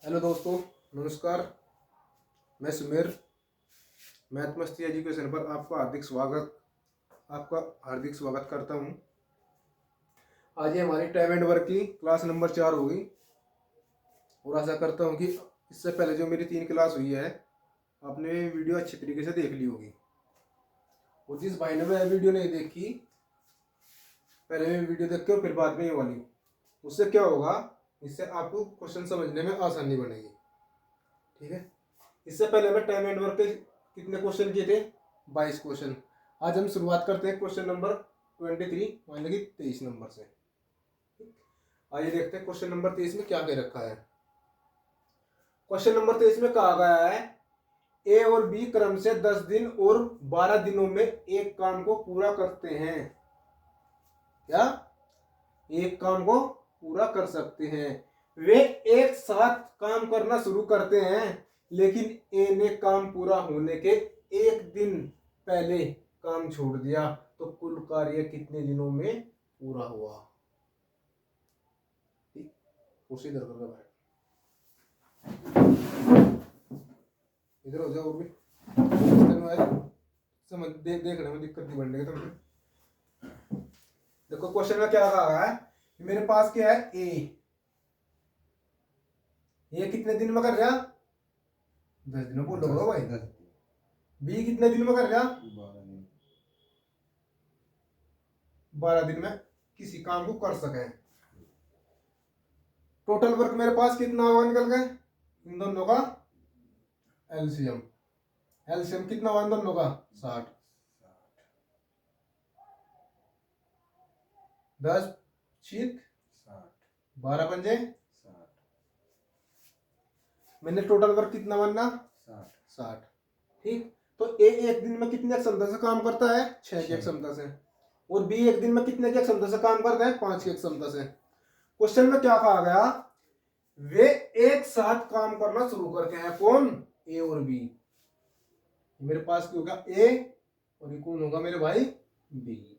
Hello दोस्तों, नमस्कार। मैं सुमेर मैथमस्ती एजुकेशन पर आपका हार्दिक स्वागत करता हूं। आज ये हमारी टाइम एंड वर्क की क्लास नंबर 4 होगी और आशा करता हूं कि इससे पहले जो मेरी 3 क्लास हुई है आपने वीडियो अच्छी तरीके से देख ली होगी। और जिस भाई ने वह वीडियो नहीं देखी, पहले मैं वीडियो देख के और फिर बाद में ये वाली, उससे क्या होगा, इससे आपको क्वेश्चन समझने में आसानी बनेगी। ठीक है। इससे पहले मैं टाइम एंड वर्क के कितने क्वेश्चन किए थे? 22 क्वेश्चन। आज हम शुरुआत करते हैं क्वेश्चन नंबर 23 मान लीजिए 23 नंबर से। आइए देखते हैं क्वेश्चन नंबर 23 में क्या कह रखा है। क्वेश्चन नंबर 23 में कहा गया है ए और बी क्रम से 10 दिन और 12 दिनों में एक काम को पूरा करते हैं। क्या? एक काम को पूरा कर सकते हैं। वे एक साथ काम करना शुरू करते हैं, लेकिन ए ने काम पूरा होने के एक दिन पहले काम छोड़ दिया, तो कुल कार्य कितने दिनों में पूरा हुआ? उसी इधर कर बैठ, इधर हो जाओ। और भी समझ देखने में दिक्कत नहीं बढ़ने का। देखो क्वेश्चन में क्या कहा है, मेरे पास क्या है, ए ये कितने दिन में कर रहा? 10 दिन में। बोलो भाई। बी कितने दिन में कर रहा? 12 दिन में किसी काम को कर सके। टोटल वर्क मेरे पास कितना हुआ निकल गए इन दोनों का? एलसीएम एलसीएम कितना हुआ इन दोनों का? 60। 10 छीक 12 पंजे 60। मैंने टोटल वर्क कितना बनना? 60। ठीक। तो ए एक दिन में कितने क्षमता से काम करता है? 6 की क्षमता से। और बी एक दिन में कितने की क्षमता से काम करता है? 5 की क्षमता से। क्वेश्चन में क्या कहा गया? वे एक साथ काम करना शुरू करते हैं। कौन? ए और बी। मेरे पास क्या होगा? ए और ये कौन होगा मेरे भाई? बी।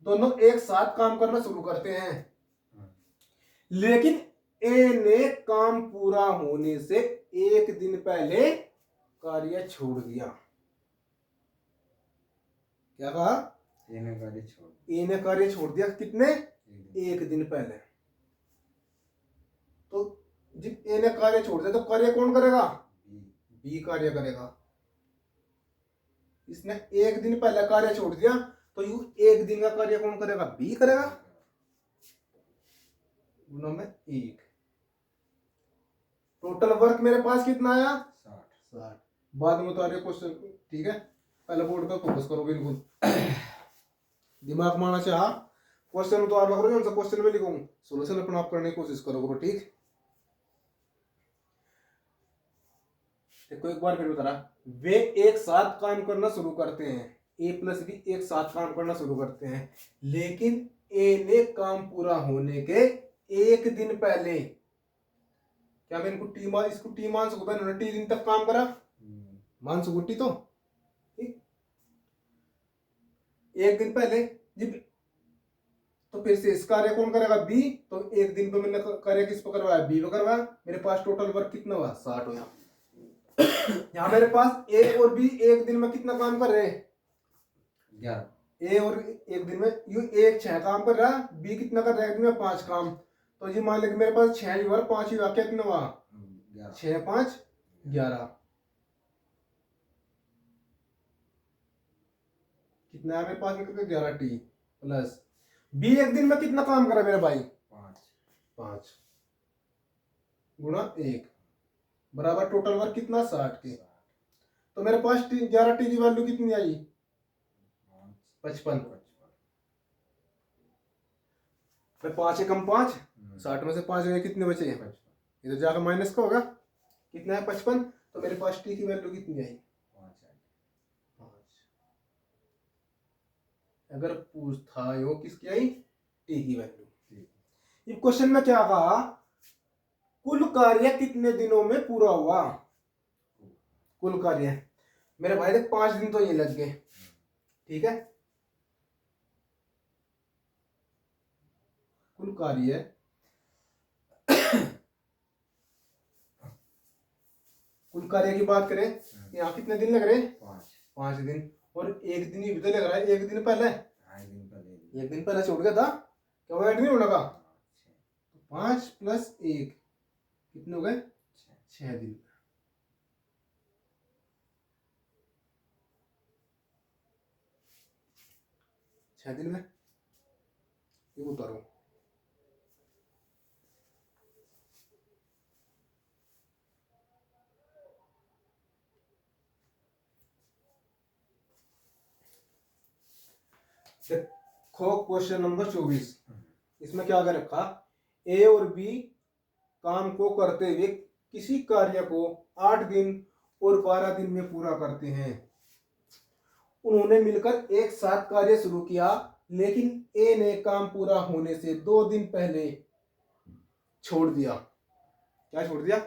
दोनों एक साथ काम करना शुरू करते हैं, लेकिन ए ने काम पूरा होने से एक दिन पहले कार्य छोड़ दिया। क्या कहा? ए ने कार्य छोड़ दिया। कितने? एक दिन पहले। तो जब ए ने कार्य छोड़ दिया तो कार्य कौन करेगा? बी कार्य करेगा। इसने एक दिन पहले कार्य छोड़ दिया, तो यू एक दिन का कार्य कौन करेगा? बी करेगा। गुणों में 1। टोटल वर्क मेरे पास कितना आया? 60। बाद में तो क्वेश्चन। ठीक है, पहले बोर्ड पर फोकस करो। बिल्कुल दिमाग मारना चाह क्वेश्चन तो करो, जो सा क्वेश्चन में लिखूंगा सोल्यूशन अपना आप करने की कोशिश करो। ठीक। देखो एक बार फिर बता रहा, वे एक साथ काम करना शुरू करते हैं। ए प्लस बी एक साथ काम करना शुरू करते हैं, लेकिन ए ने काम पूरा होने के एक दिन पहले, क्या मैं इनको इसको टी मान सकूं? इन्होंने टी दिन तक काम करा, मान सकूं टी। तो ठीक, एक दिन पहले जब, तो फिर से इस कार्य कौन करेगा? बी। तो एक दिन पे मैंने कार्य किस पर करवाया? बी पर करवाया। मेरे पास टोटल वर्क कितना हुआ? 60 हुआ। यहाँ मेरे पास ए और बी एक दिन में कितना काम कर रहे हैं? 11। ए और एक दिन में यू एक 6 काम कर रहा है, बी कितना कर रहा है? एक दिन में 5 काम। तो जी मान लें मेरे पास 6 और 5 हुआ, कितना हुआ? 6 5 11। कितना है मेरे पास? निकल के 11 टी प्लस बी एक दिन में कितना काम कर रहा है मेरे भाई? 5 गुणा 1 बराबर टोटल वर्क कितना? 60 के। तो मेरे पास 11 टी की वैल्यू कितनी आई? 55। 5 एकम 5, 60 में से 5 गए, कितने बचे? इधर जाकर माइनस का होगा, कितना है? 55। तो मेरे पास टी की वैल्यू कितनी आई? 5। अगर पूछता हो किसकी आई? टी की वैल्यू। इस क्वेश्चन में क्या कहा? कुल कार्य कितने दिनों में पूरा हुआ? कुल कार्य मेरे भाई देख 5 दिन तो ये लग गए। ठीक है, कुल कार्य कार्य की बात करें, यहाँ कितने दिन लग रहे हैं? 5 दिन। और एक दिन ही भी तो लग रहा है, एक दिन पहले, एक दिन पहले छोड़ गया था, क्या वो ऐड नहीं होने का? 5 + 1 कितने हो गए? 6 दिन। छह दिन में ये उतारो। देखो क्वेश्चन नंबर 24, इसमें क्या कर रखा? ए और बी काम को करते हुए किसी कार्य को 8 दिन और 12 दिन में पूरा करते हैं। उन्होंने मिलकर एक साथ कार्य शुरू किया, लेकिन ए ने काम पूरा होने से 2 दिन पहले छोड़ दिया। क्या छोड़ दिया?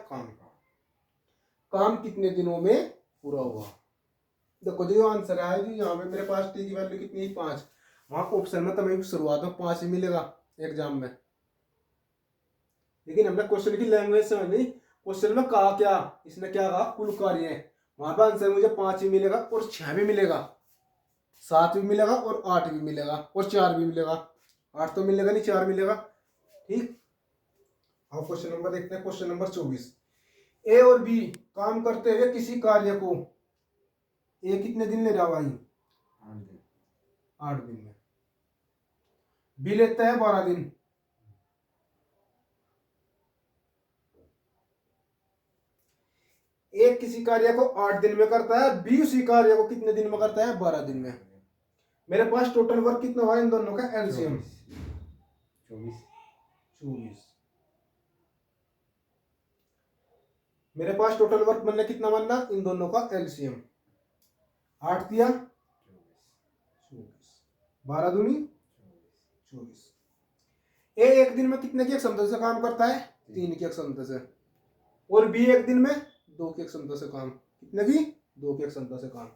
काम कितने दिनों में पूरा हुआ? देखो जो आंसर है जी, यहाँ पे मेरे पास टी की वैल्यू कितनी है? 5। वहां ऑप्शन में तुम्हें शुरुआत में 5 ही मिलेगा एग्जाम में, लेकिन हमने क्वेश्चन की लैंग्वेज समझ ली। क्वेश्चन में कहा क्या? इसने क्या कहा? कुल कार्य है। वहां पर आंसर मुझे 5 ही मिलेगा और 6 भी मिलेगा, 7 भी मिलेगा और 8 भी मिलेगा और 4 भी मिलेगा। 8 तो मिलेगा नहीं, 4 मिलेगा। ठीक, अब क्वेश्चन नंबर देखते हैं। क्वेश्चन नंबर 24, ए और बी काम करते हुए किसी कार्य को ए कितने दिन ले रहा भाई? 8 दिन में। बी लेता है 12 दिन। एक किसी कार्य को 8 दिन में करता है, बी उसी कार्य को कितने दिन में करता है? 12 दिन में। मेरे पास टोटल वर्क कितना हुआ इन दोनों का? एलसीएम 24। मेरे पास टोटल वर्क बनने कितना बनना? इन दोनों का एलसीएम 8 दिया 24, 12 दूनी 24। ए एक दिन में कितने की क्षमता से काम करता है? 3 की क्षमता से। और बी एक दिन में 2 की क्षमता से काम। कितने की? 2 की क्षमता से काम।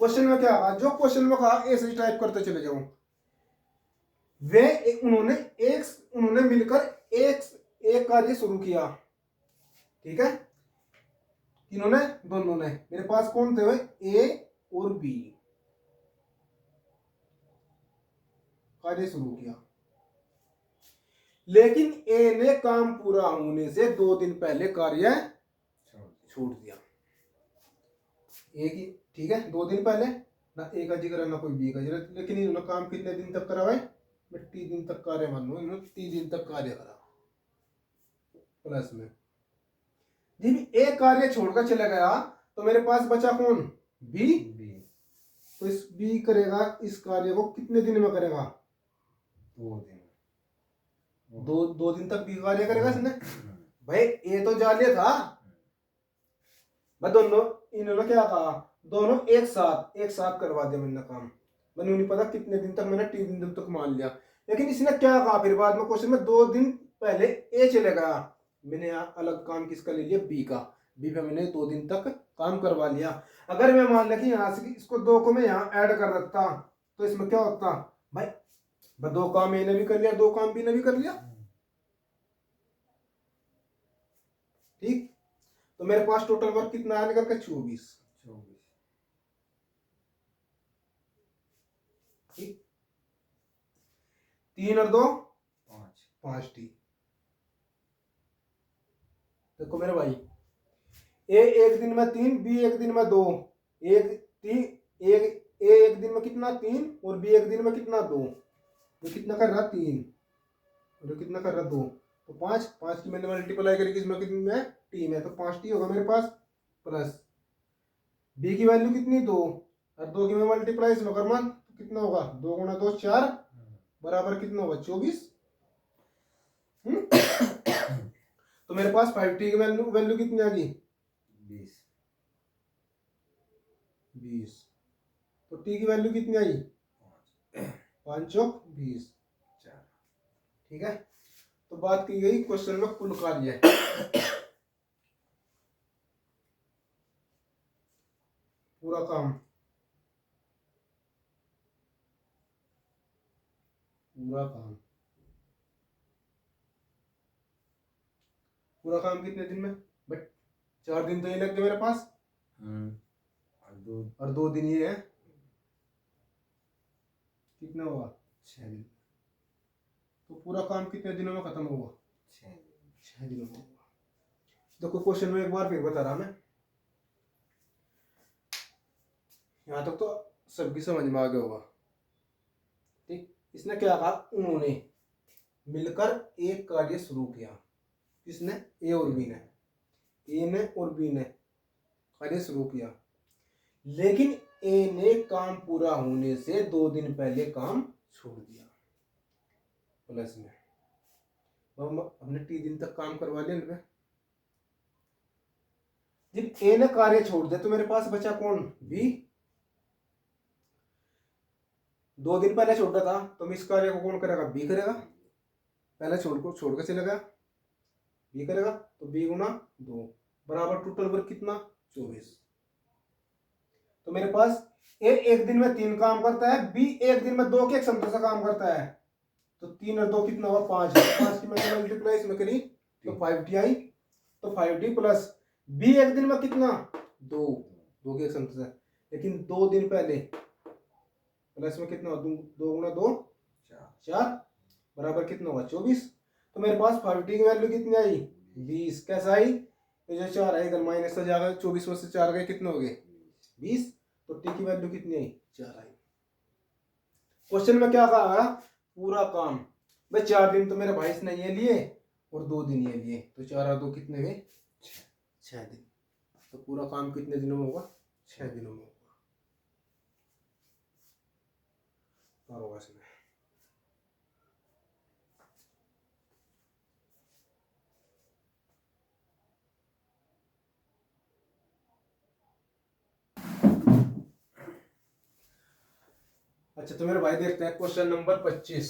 क्वेश्चन में क्या कहा? जो क्वेश्चन में कहा ऐसे ही टाइप करते चले जाऊं। उन्होंने मिलकर एक कार्य शुरू किया। ठीक है, इन्होंने, दोनों ने। मेरे पास कौन थे भाई? ए और बी कार्य शुरू किया, लेकिन ए ने काम पूरा होने से 2 दिन पहले कार्य छोड़ दिया। ए की, ठीक है, 2 दिन पहले। ना ए का जिक्र ना कोई बी का जिक्र, लेकिन इन्होंने काम कितने दिन तक करा भाई? 30 दिन तक कार्य मान लो, इन्होंने 30 दिन तक कार्य करा प्लस में। जब एक कार्य छोड़कर चला गया तो मेरे पास बचा कौन? बी। तो इस बी करेगा इस कार्य को कितने दिन में करेगा? 2 दिन। 2 दिन तक बी कार्य करेगा इसने। भाई ए तो जालिया था भाई। दोनों, इन्होंने क्या कहा? दोनों एक साथ करवा दिया मैंने काम। मैंने नहीं पता कितने दिन तक, मैंने 3 दिन तक मान लिया। लेकिन इसने क्या कहा फिर बाद में क्वेश्चन में? 2 दिन पहले ए चले गया, मैंने यहाँ अलग काम किसका ले लिया? बी का। बी पे मैंने 2 दिन तक काम करवा लिया। अगर मैं मान लिया कि यहाँ से इसको 2 को मैं यहाँ ऐड कर देता तो इसमें क्या होता भाई? 2 काम ए ने भी कर लिया, 2 काम बी ने भी कर लिया। ठीक, तो मेरे पास टोटल वर्क कितना आने का? 24। ठीक, 3 और 2 5 टी। देखो मेरे भाई, ए एक दिन में 3, बी एक दिन में 2। ए एक दिन में कितना? 3। और बी एक दिन में कितना? 2। ये कितना कर रहा? 3। और ये कितना कर रहा? 2। तो 5 की मैंने मल्टीप्लाई करी किसमें? कितने? टी में। तो 5 टी होगा मेरे पास। प्लस बी की वैल्यू कितनी? 2। और 2 की मैं मल्टीप्लाई इसमें कर मान तो कितना होगा? 2 गुणा 2 4 बराबर कितना होगा? 24। तो मेरे पास 5t की वैल्यू कितनी आ गई? 20। तो t की वैल्यू कितनी आई? 5 चौक 20। ठीक है, तो बात की गई क्वेश्चन में कुल कार्य। पूरा काम, पूरा काम कितने दिन में? बट 4 दिन तो ये लग गए मेरे पास, और 2 दिन ये है, कितना हुआ 6 दिन। तो पूरा काम कितने दिनों में खत्म हुआ? 6 दिनों में हुआ। देखो क्वेश्चन में एक बार फिर बता रहा मैं, यहाँ तक तो सबकी समझ में आ गया होगा। ठीक, इसने क्या कहा, उन्होंने मिलकर एक कार्य शुरू किया। किसने? ए और बी ने। ए ने और बी ने कार्य शुरू किया, लेकिन ए ने काम पूरा होने से 2 दिन पहले काम छोड़ दिया। प्लस में हमने 3 दिन तक काम करवा लिया इनपे। जब ए ने कार्य छोड़ दिया तो मेरे पास बचा कौन? बी। 2 दिन पहले छोड़ दिया था तो इस कार्य को कौन करेगा? बी करेगा। पहले छोड़ के चलेगा, बी करेगा, तो बी गुना 2 बराबर टोटल वर्क कितना? 24। तो मेरे पास ए एक दिन में 3 काम करता है, बी एक दिन में 2 के क्षमता से काम करता है, तो 3 और 2 कितना हुआ? 5। 5 की मैंने मल्टीप्लाई इसमें करी तो 5t आई, तो 5t प्लस बी एक दिन में कितना? 2 के क्षमता से, लेकिन 2 दिन पहले प्लस में कितना हुआ? 2 गुना 2 4 बराबर कितना हुआ? 24। तो मेरे पास 5t की वैल्यू कितनी आई? 20। कैसा आई? तो जो 4 है इधर माइनस हो जाएगा, 24 में से 4 गए कितने हो गए? 20। तो टी की वैल्यू कितनी आई? 4 आई। क्वेश्चन में क्या कहा? पूरा काम भाई 4 दिन तो मेरे भाई इसने ये लिए और 2 दिन ये लिए, तो 4 और 2 कितने हुए? 6 दिन। तो पूरा काम कितने दिनों में होगा? 6 दिनों में होगा। और होगा इसमें अच्छा, तो मेरे भाई देखते हैं क्वेश्चन नंबर 25।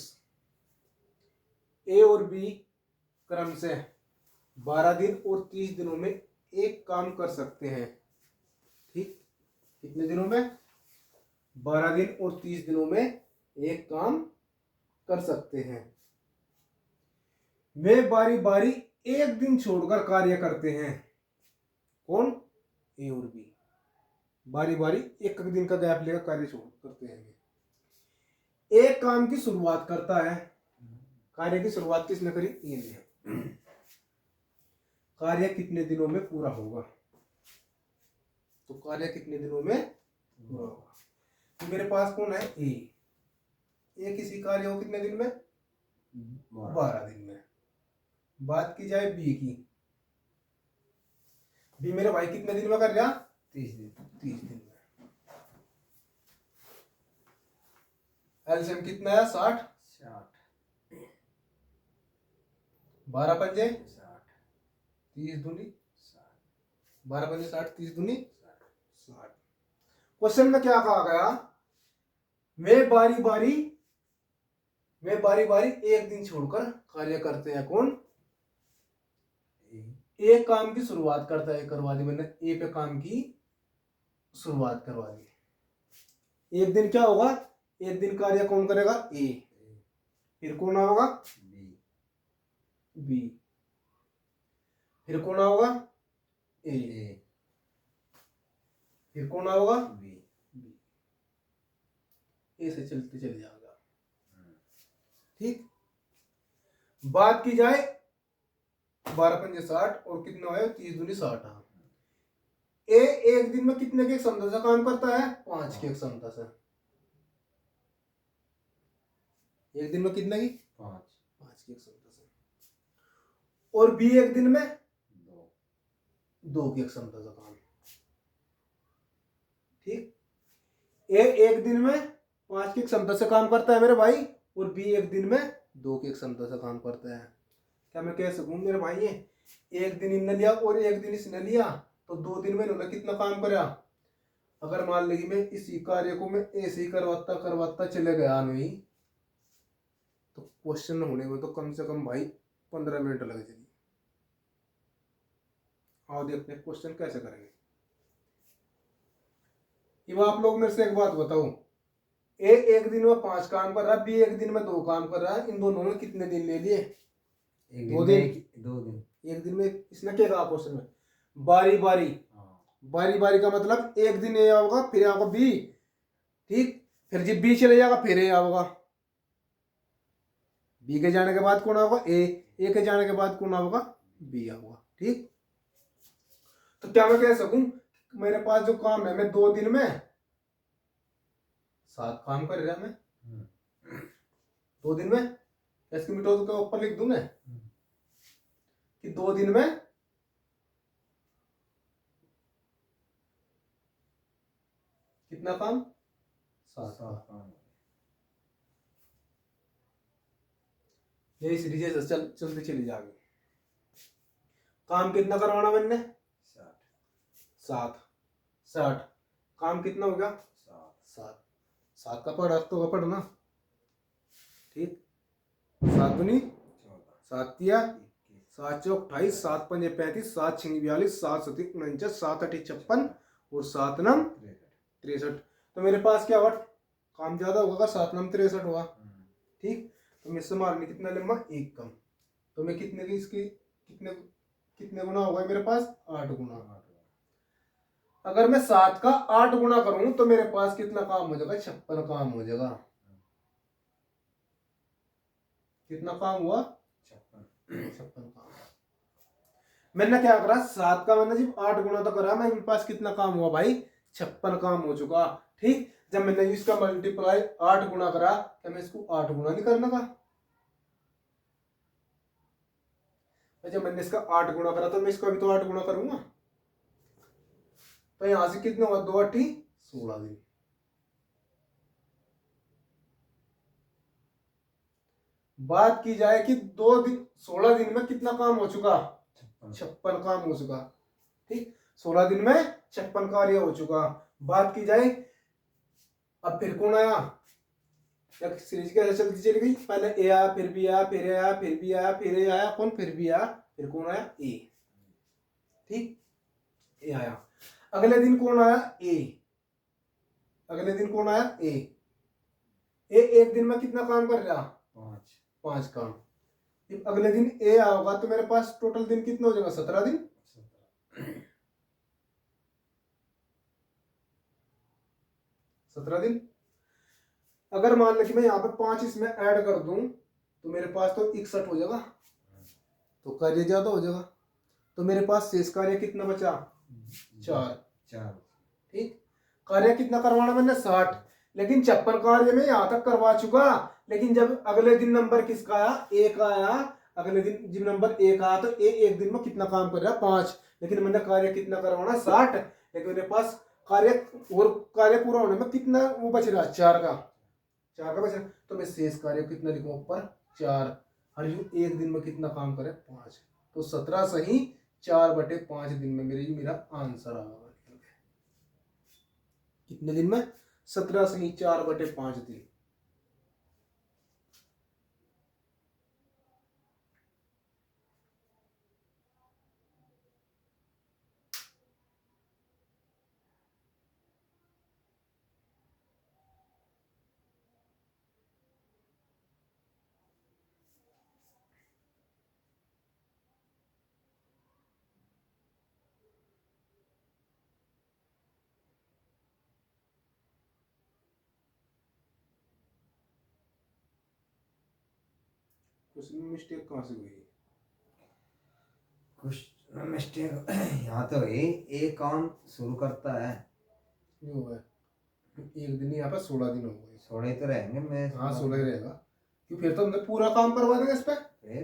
ए और बी क्रम से 12 दिन और 30 दिनों में एक काम कर सकते हैं। ठीक, कितने दिनों में? 12 दिन और 30 दिनों में एक काम कर सकते हैं। वे बारी बारी एक दिन छोड़कर कार्य करते हैं। कौन? ए और बी बारी बारी एक दिन का गैप लेकर कार्य करते हैं। एक काम की शुरुआत करता है, कार्य की शुरुआत किसने करी? ए ने। कार्य कितने दिनों में पूरा होगा? तो कार्य कितने दिनों में पूरा होगा? तो मेरे पास कौन है? ए किसी कार्य को कितने दिन में? 12 दिन में। बात की जाए बी की, बी मेरे भाई कितने दिन में कर रहा? 30 दिन। 30 दिन में। एलसीएम कितना है? 60। 12 पंजे 30 दूनी 12 पंजे 60, 30 दूनी 60। क्वेश्चन में क्या कहा गया? वे बारी बारी एक दिन छोड़कर कार्य करते हैं। कौन? एक काम की शुरुआत करता है, करवा दी मैंने, ए पे काम की शुरुआत करवा दी। एक दिन क्या होगा? एक दिन कार्य कौन करेगा? ए। फिर कौन होगा? बी। फिर कौन होगा? ए। फिर कौन होगा? बी। ए से चलते चले जाएगा। ठीक, बात की जाए 12 पंजे 60 और कितना है? 30 दूनी 60। ए एक दिन में कितने के क्षमता से काम करता है? 5 के क्षमता से। एक दिन में कितने की? 5 की क्षमता से। और बी एक दिन में 2 की क्षमता से काम। ठीक, ए एक दिन में 5 की क्षमता से काम करता है मेरे भाई, और बी एक दिन में 2 की क्षमता से काम करता है। क्या मैं कह सकूं मेरे भाई, ये एक दिन इनने लिया और एक दिन इसने लिया, तो 2 दिन में इन्होंने कितना काम करा? अगर मान लीजिए मैं इसी कार्य को मैं ऐसे ही करवाता चले गया नहीं, तो क्वेश्चन होने में तो कम से कम भाई 15 मिनट लग जाएंगे। आओ देखते हैं क्वेश्चन कैसे करेंगे। अब आप लोग मेरे से एक बात बताओ, ए एक दिन में 5 काम कर रहा है, बी एक दिन में 2 काम कर रहा है, इन दोनों ने कितने दिन ले लिए? 2 दिन। 2 दिन। एक दिन में इसने क्या कहा क्वेश्चन में? बारी बारी, हाँ। बारी बारी का मतलब एक दिन ए आओगा फिर आओगा बी, ठीक, फिर जब बी चले जाएगा फिर ए आओगा, बी के जाने के बाद कौन आओगा ए के जाने के बाद कौन आओगा बी आओगा, ठीक। तो क्या मैं कह सकूं मेरे पास जो काम है मैं 2 दिन में 7 काम कर रहा मैं 2 दिन में, इसकी मिनटों के ऊपर लिख दूं मैं कि 2 दिन में कितना काम 7 काम। यही सीरीज है, चलते चली जाएगी। काम कितना करवाना मैंने 60 काम कितना हो गया 7 का पढ़ तो पढ़ना, ठीक। 7 दूनी 7 तिया 7 चौक 28 7 पंजे 35 7 छिंग 42 7 सती 49 7 अठी 56 और 7 नम 63। तो मेरे पास क्या हुआ काम ज्यादा होगा 7 नम 63 हुआ, ठीक। तो मैं इससे मारने कितना लंबा 1 कम, तो मैं कितने की इसकी कितने गुना होगा मेरे पास 8 गुना। अगर मैं 7 का 8 गुना करूं तो मेरे पास कितना काम हो जाएगा 56 काम हो जाएगा। कितना काम हुआ 56 काम। मैंने क्या करा 7 का मैंने जब 8 गुना तो करा, मेरे पास कितना काम हुआ भाई 56 काम हो चुका, ठीक। जब मैंने इसका मल्टीप्लाई 8 गुना करा क्या मैं इसको 8 गुना नहीं करना था, जब मैंने इसका 8 गुना करा तो मैं इसका भी तो 8 गुना करूंगा। तो यहां से कितने हुआ 2 8 16 दिन। बात की जाए कि 2 दिन 16 दिन में कितना काम हो चुका 56 काम हो चुका, ठीक। 16 दिन में 56 कार्य हो चुका। बात की जाए अब फिर कौन आया, सीरीज कैसे चलती चली गई, पहले ए आया फिर बी आया फिर ए आया फिर बी आया फिर ए आया कौन फिर बी आया फिर कौन आया ए, ठीक। ए आया, अगले दिन कौन आया ए, अगले दिन कौन आया ए एक दिन में कितना काम कर रहा 5 काम। जब अगले दिन ए आओगा तो मेरे पास टोटल दिन कितना हो जाएगा 17 दिन। 17 दिन। अगर मान लो कि मैं यहाँ पे 5 इसमें ऐड कर दूं तो मेरे पास तो 61 हो जाएगा, तो कार्य ज्यादा हो जाएगा। तो मेरे पास शेष कार्य कितना बचा 4, ठीक। कार्य कितना करवाना मैंने 60, लेकिन 56 कार्य में यहाँ तक करवा चुका। लेकिन जब अगले दिन नंबर किसका आया ए का आया, अगले दिन जब नंबर ए का आया तो ए एक दिन में कितना काम कर रहा है 5, लेकिन मैंने कार्य कितना करवाना 60, लेकिन मेरे पास कार्य पूरा होने में कितना वो बच रहा 4 का बच रहा। तो मैं शेष कार्य कितना लिखूं ऊपर 4, हर यू एक दिन में कितना काम करे 5, तो 17 सही 4/5 दिन में मेरा आंसर आ गया। कितने दिन में 17 सही 4/5 दिन। उसमें मिस्टेक कहाँ से हुई, कुछ मिस्टेक यहाँ तो है एक काम शुरू करता है नहीं हुआ एक दिन, यहाँ पे 16 दिन हो गए। 16 ही तो रहेंगे मैं। हाँ 16 ही रहेगा, क्यों फिर तो हमने पूरा काम करवा देंगे इस पे, फिर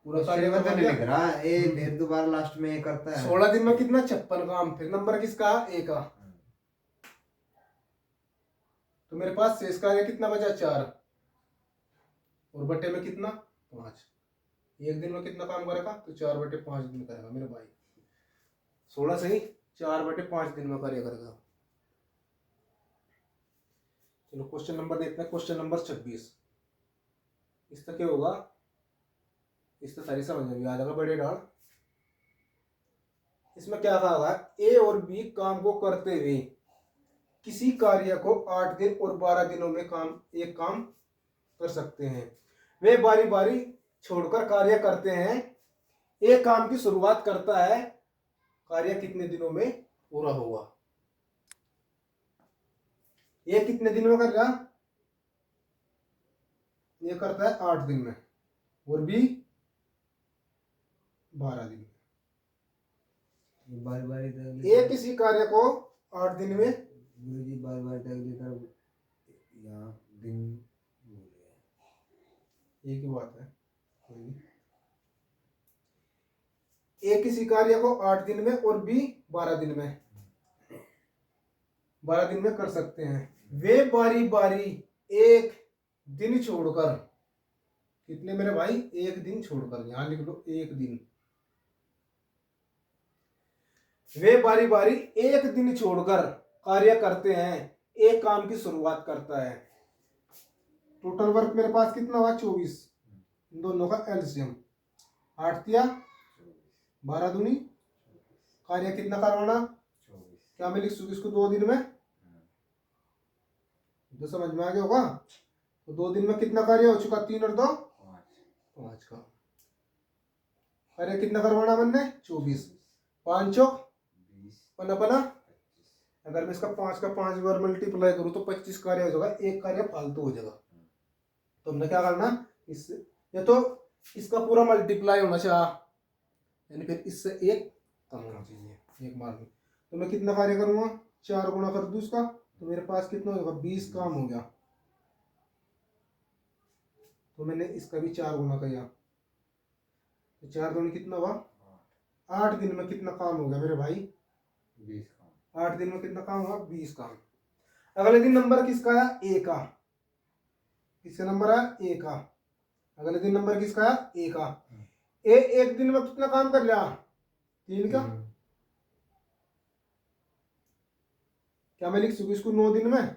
पूरा कार्य में तो करवा नहीं दिया। लिख रहा ए फिर दोबारा लास्ट में ये करता है 16 दिन में कितना 56 काम, फिर नंबर किसका ए का, तो मेरे पास शेष कार्य कितना बचा 4 और बटे में कितना 5, एक दिन में कितना काम करेगा तो 4/5 दिन करेगा मेरे भाई। 16 सही 4/5 दिन में कार्य करेगा। चलो क्वेश्चन नंबर देखते हैं, क्वेश्चन नंबर 26। इसका क्या होगा, इसका सारी समझ में आ जाएगा बड़े डाल। इसमें क्या कहा होगा ए और बी काम को करते हुए किसी कार्य को 8 दिन और 12 दिनों में एक काम कर सकते हैं। वे बारी बारी छोड़कर कार्य करते हैं। एक काम की शुरुआत करता है, कार्य कितने दिनों में पूरा होगा। ये कितने दिन में कर रहा, ये करता है 8 दिन में, और बी 12 दिन में। बारी बारी तक ये किसी कार्य को 8 दिन में, गुरु जी बारी बारी तक लेकर यहाँ दिन बोल रहे हैं। एक ही बात है, कोई नहीं। ए किसी कार्य को 8 दिन में और बी 12 दिन में, 12 दिन में कर सकते हैं। वे बारी बारी एक दिन छोड़कर, कितने मेरे भाई, एक दिन छोड़कर, यहां लिख लो एक दिन। वे बारी बारी एक दिन छोड़कर कार्य करते हैं, एक काम की शुरुआत करता है। टोटल वर्क मेरे पास कितना हुआ, 24। इन दोनों का एलसीएम 8 दिया 12 दूनी, कार्य कितना करवाना, क्या मैं लिख सकूँ इसको 2 दिन में, तो समझ में आ गया होगा। तो 2 दिन में कितना कार्य हो चुका, 3 और 2 5 का कार्य कितना करवाना मैंने, 24। 5 चौक पना पना, अगर मैं इसका 5 का 5 बार मल्टीप्लाई करूँ तो 25 कार्य हो जाएगा, एक कार्य फालतू हो जाएगा। तो हमने क्या करना, इससे या तो इसका पूरा मल्टीप्लाई होना चाहिए, यानी फिर इससे एक कम होना चाहिए एक बार में। तो मैं कितना कार्य करूँगा, 4 गुना कर दूँ इसका, तो मेरे पास कितना होगा, 20 काम हो गया। तो मैंने इसका भी 4 गुना किया, तो 4 दूनी कितना हुआ, 8 दिन में कितना काम हो गया मेरे भाई, 20 काम। 8 दिन में कितना काम हुआ, 20 काम। अगले दिन नंबर किसका आया, ए का, किसका नंबर आया, ए का। अगले दिन नंबर किसका आया, ए का। ए एक दिन में कितना काम कर लिया, 3 का। क्या मैं लिख सकूँ इसको 9 दिन में,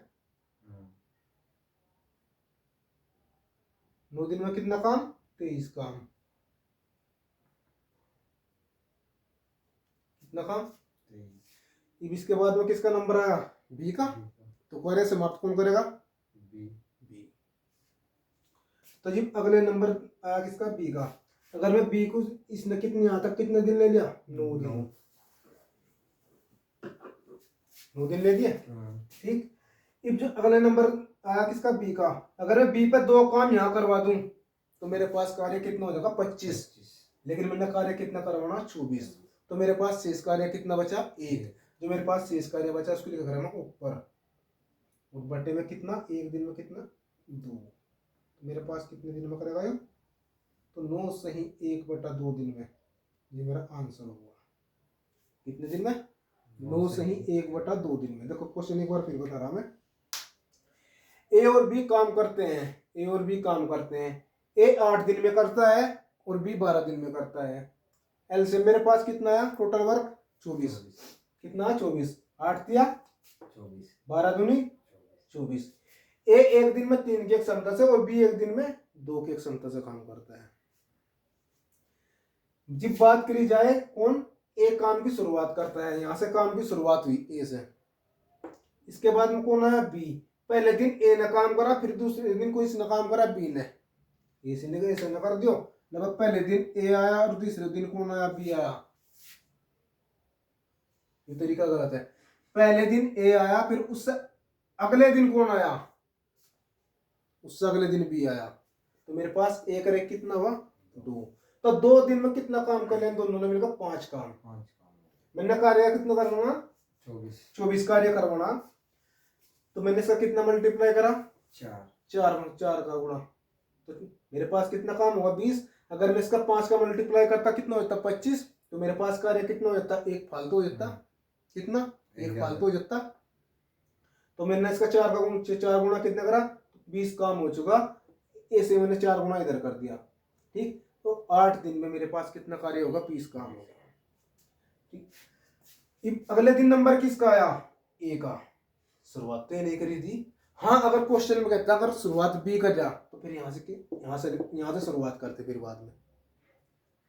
9 दिन में कितना काम, 23 काम। कितना काम, 23। इसके बाद में किसका नंबर आया, बी का। तो कार्य समाप्त कौन करेगा, बी। तो जी अगले नंबर आया किसका, बी का। अगर मैं बी को, इसने कितने यहाँ तक कितने दिन ले लिया, 9 दिन, 9 दिन ले दिए, ठीक। अब जो अगले नंबर आया किसका, बी का, अगर मैं बी पे 2 काम यहाँ करवा दूं तो मेरे पास कार्य कितना हो जाएगा, 25। लेकिन मैंने कार्य कितना करवाना, 24। तो मेरे पास शेष कार्य कितना बचा, 1। जो मेरे पास शेष कार्य बचा उसको लिख रहा हूँ ऊपर, और बटे में कितना, एक दिन में कितना, 2। तो मेरे पास कितने दिन में करेगा ये, तो 9 सही 1/2 दिन में, ये मेरा आंसर हुआ। कितने दिन में, 9 सही 1/2 दिन में। देखो क्वेश्चन एक बार फिर बता रहा मैं। ए और बी काम करते हैं, ए और बी काम करते हैं। ए 8 दिन में करता है और बी 12 दिन में करता है। एल से मेरे पास कितना आया, टोटल वर्क 24। कितना, 24। 8 दिया 24, 12 दूनी 24। ए एक दिन में 3 की क्षमता से और बी एक दिन में 2 की क्षमता से काम करता है। जब बात करी जाए कौन, ए काम की शुरुआत करता है, यहां से काम की शुरुआत हुई ए से। इसके बाद में कौन आया, बी। पहले दिन ए ने काम करा, फिर दूसरे दिन को इसने काम करा, बी ने। इसी ने ऐसे न कर दियो, लगभग पहले दिन ए आया और दूसरे दिन कौन आया, बी आया। ये तरीका गलत है। पहले दिन ए आया, फिर उससे अगले दिन कौन आया, उससे अगले दिन बी आया। तो मेरे पास ए करे कितना हुआ, 2। तो 2 दिन में कितना काम कर लिया दोनों ने मिलकर, 5 काम। मैंने कार्य कितना करवाना, 24 कार्य करवाना। तो मैंने इसका कितना मल्टीप्लाई करा, 4 का गुणा, तो मेरे पास कितना काम होगा, 20। अगर मैं इसका 5 का मल्टीप्लाई करता कितना हो जाता, 25। तो मेरे पास कार्य कितना हो जाता, 1 फालतू हो जाता। कितना, 1 फालतू हो जाता। तो मैंने इसका 4 गुणा कितना करा, 20 काम हो चुका। ऐसे मैंने 4 गुणा इधर कर दिया, ठीक। तो 8 दिन में मेरे पास कितना कार्य होगा, 20 काम होगा, ठीक। अगले दिन नंबर किसका आया, ए का। शुरुआत तो नहीं करी थी। हाँ, अगर क्वेश्चन में कहता अगर शुरुआत बी कर जा तो फिर यहाँ से शुरुआत करते, फिर बाद में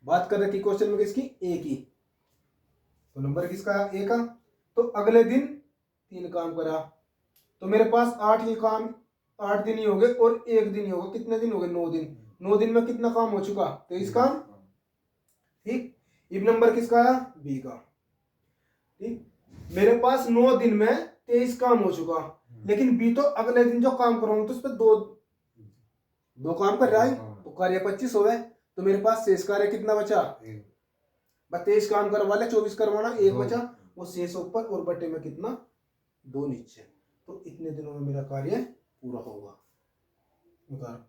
बात कर रहे कि क्वेश्चन में किसकी, ए की। तो नंबर किसका आया, ए का। तो अगले दिन 3 काम करा, तो मेरे पास 8 दिन ही हो गए और 1 दिन ही होगा। कितने दिन हो गए, 9 दिन। 9 दिन में कितना काम हो चुका, 23 काम। ठीक, अब नंबर किसका आया, बी का। ठीक, मेरे पास 9 दिन में 23 काम हो चुका, लेकिन बी तो अगले दिन जो काम कराऊंगा तो उस पर दो काम कर रहा है, तो कार्य 25 हो गए। तो मेरे पास शेष कार्य कितना बचा, 23 काम करवा ले, 24 करवाना, एक बचा, वो शेष ऊपर और बटे में कितना, 2 नीचे। तो इतने दिनों में मेरा कार्य पूरा होगा। उतार।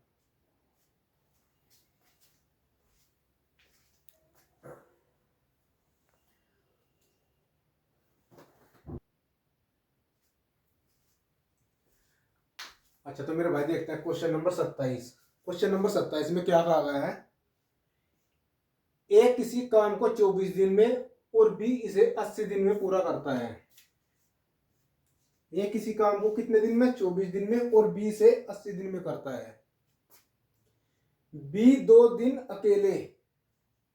अच्छा, तो मेरे भाई देखते हैं क्वेश्चन नंबर 27। क्वेश्चन नंबर 27 में क्या कहा गया है, ए किसी काम को 24 दिन में और बी इसे 80 दिन में पूरा करता है। ए किसी काम को कितने दिन में, 24 दिन में, और बी से 80 दिन में करता है। बी 2 दिन अकेले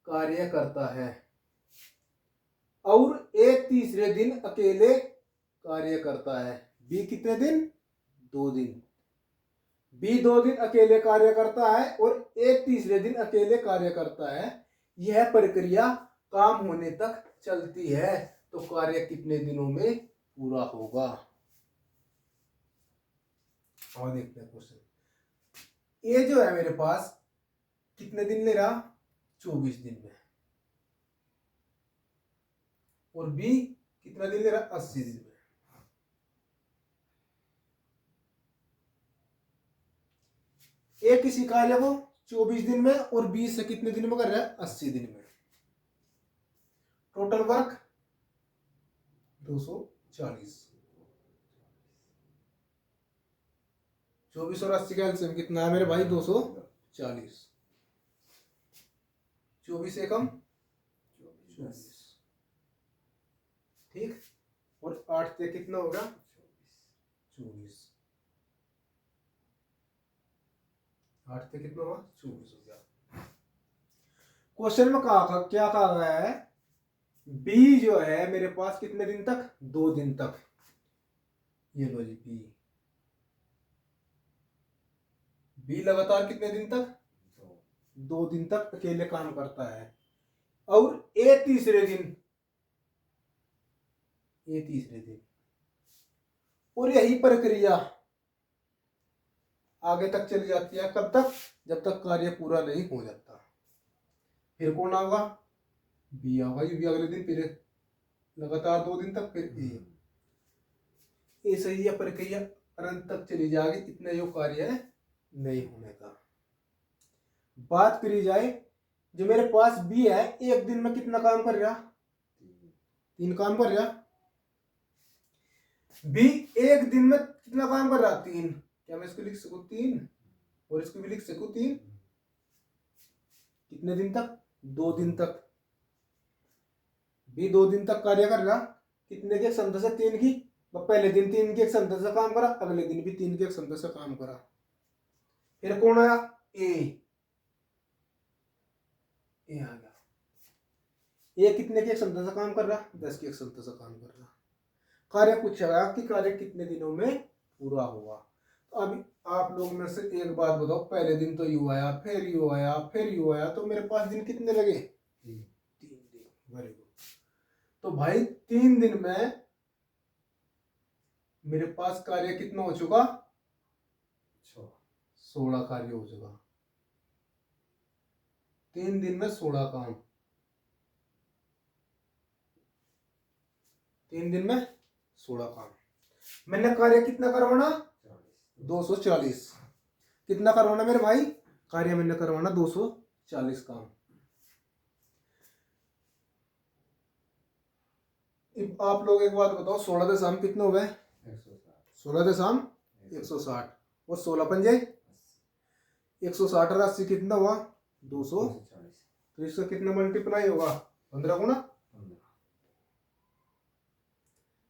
कार्य करता है और ए तीसरे दिन अकेले कार्य करता है। बी कितने दिन, 2 दिन। बी 2 दिन अकेले कार्य करता है और ए तीसरे दिन अकेले कार्य करता है। यह प्रक्रिया काम होने तक चलती है, तो कार्य कितने दिनों में पूरा होगा। और देखते हैं क्वेश्चन। ए जो है मेरे पास कितने दिन ले रहा, 24 दिन में, और बी कितना दिन ले रहा, 80 दिन में। ए किसी कार्य को 24 दिन में और बी से कितने दिन में कर रहा है, 80 दिन में। Total work 240। 24 और 80 का एलसीएम कितना है मेरे भाई, 240। 24 एकम 24। ठीक, और 8 से कितना होगा, 24। 8 से कितना हुआ, 24 हो गया। क्वेश्चन में क्या कहा गया है, बी जो है मेरे पास कितने दिन तक, 2 दिन तक। ये लो जी, बी लगातार कितने दिन तक, 2 दिन तक अकेले काम करता है, और ए तीसरे दिन, और यही प्रक्रिया आगे तक चली जाती है, कब तक, जब तक कार्य पूरा नहीं हो जाता। फिर कौन आएगा, बी आएगा, ये भी अगले दिन, फिर लगातार 2 दिन तक, फिर ए सही है, प्रक्रिया अनंत तक चली जाएगी, इतना जो कार्य है नहीं होने का। बात करी जाए, जो मेरे पास बी है, एक दिन में कितना काम कर रहा, 3 काम कर रहा। बी एक दिन में कितना काम कर रहा, 3। क्या मैं इसको लिख सकूं 3, और इसको भी लिख सकूं 3। कितने दिन तक, 2 दिन तक। बी 2 दिन तक कार्य कर रहा, कितने की क्षमता से, 3 की। पहले दिन 3 की क्षमता से काम करा, अगले दिन भी 3 की क्षमता से काम करा। फिर कौन आया, ए आ गया। ए कितने की क्षमता से काम कर रहा, 10 की क्षमता से काम कर रहा। कार्य पूछा कि कार्य कितने दिनों में पूरा होगा। तो अभी आप लोग में से एक बात बताओ, पहले दिन तो यू आया, फिर यू आया, फिर यू आया, तो मेरे पास दिन कितने लगे, 3 दिन। Very good. तो भाई 3 दिन में मेरे पास कार्य कितना हो चुका, 16 कार्य हो चुका। 3 दिन में 16 काम, 3 दिन में 16 काम। मैंने कार्य कितना करवाना, 240। कितना करवाना मेरे भाई, कार्य मैंने करवाना 240 काम। आप लोग एक बात बताओ, 16 से शाम कितने हो गए, 16 से शाम 160, और 16 पंजे 160 और 80 कितना हुआ, 200। तो इसका कितना मल्टीप्लाई होगा, 15 गुना।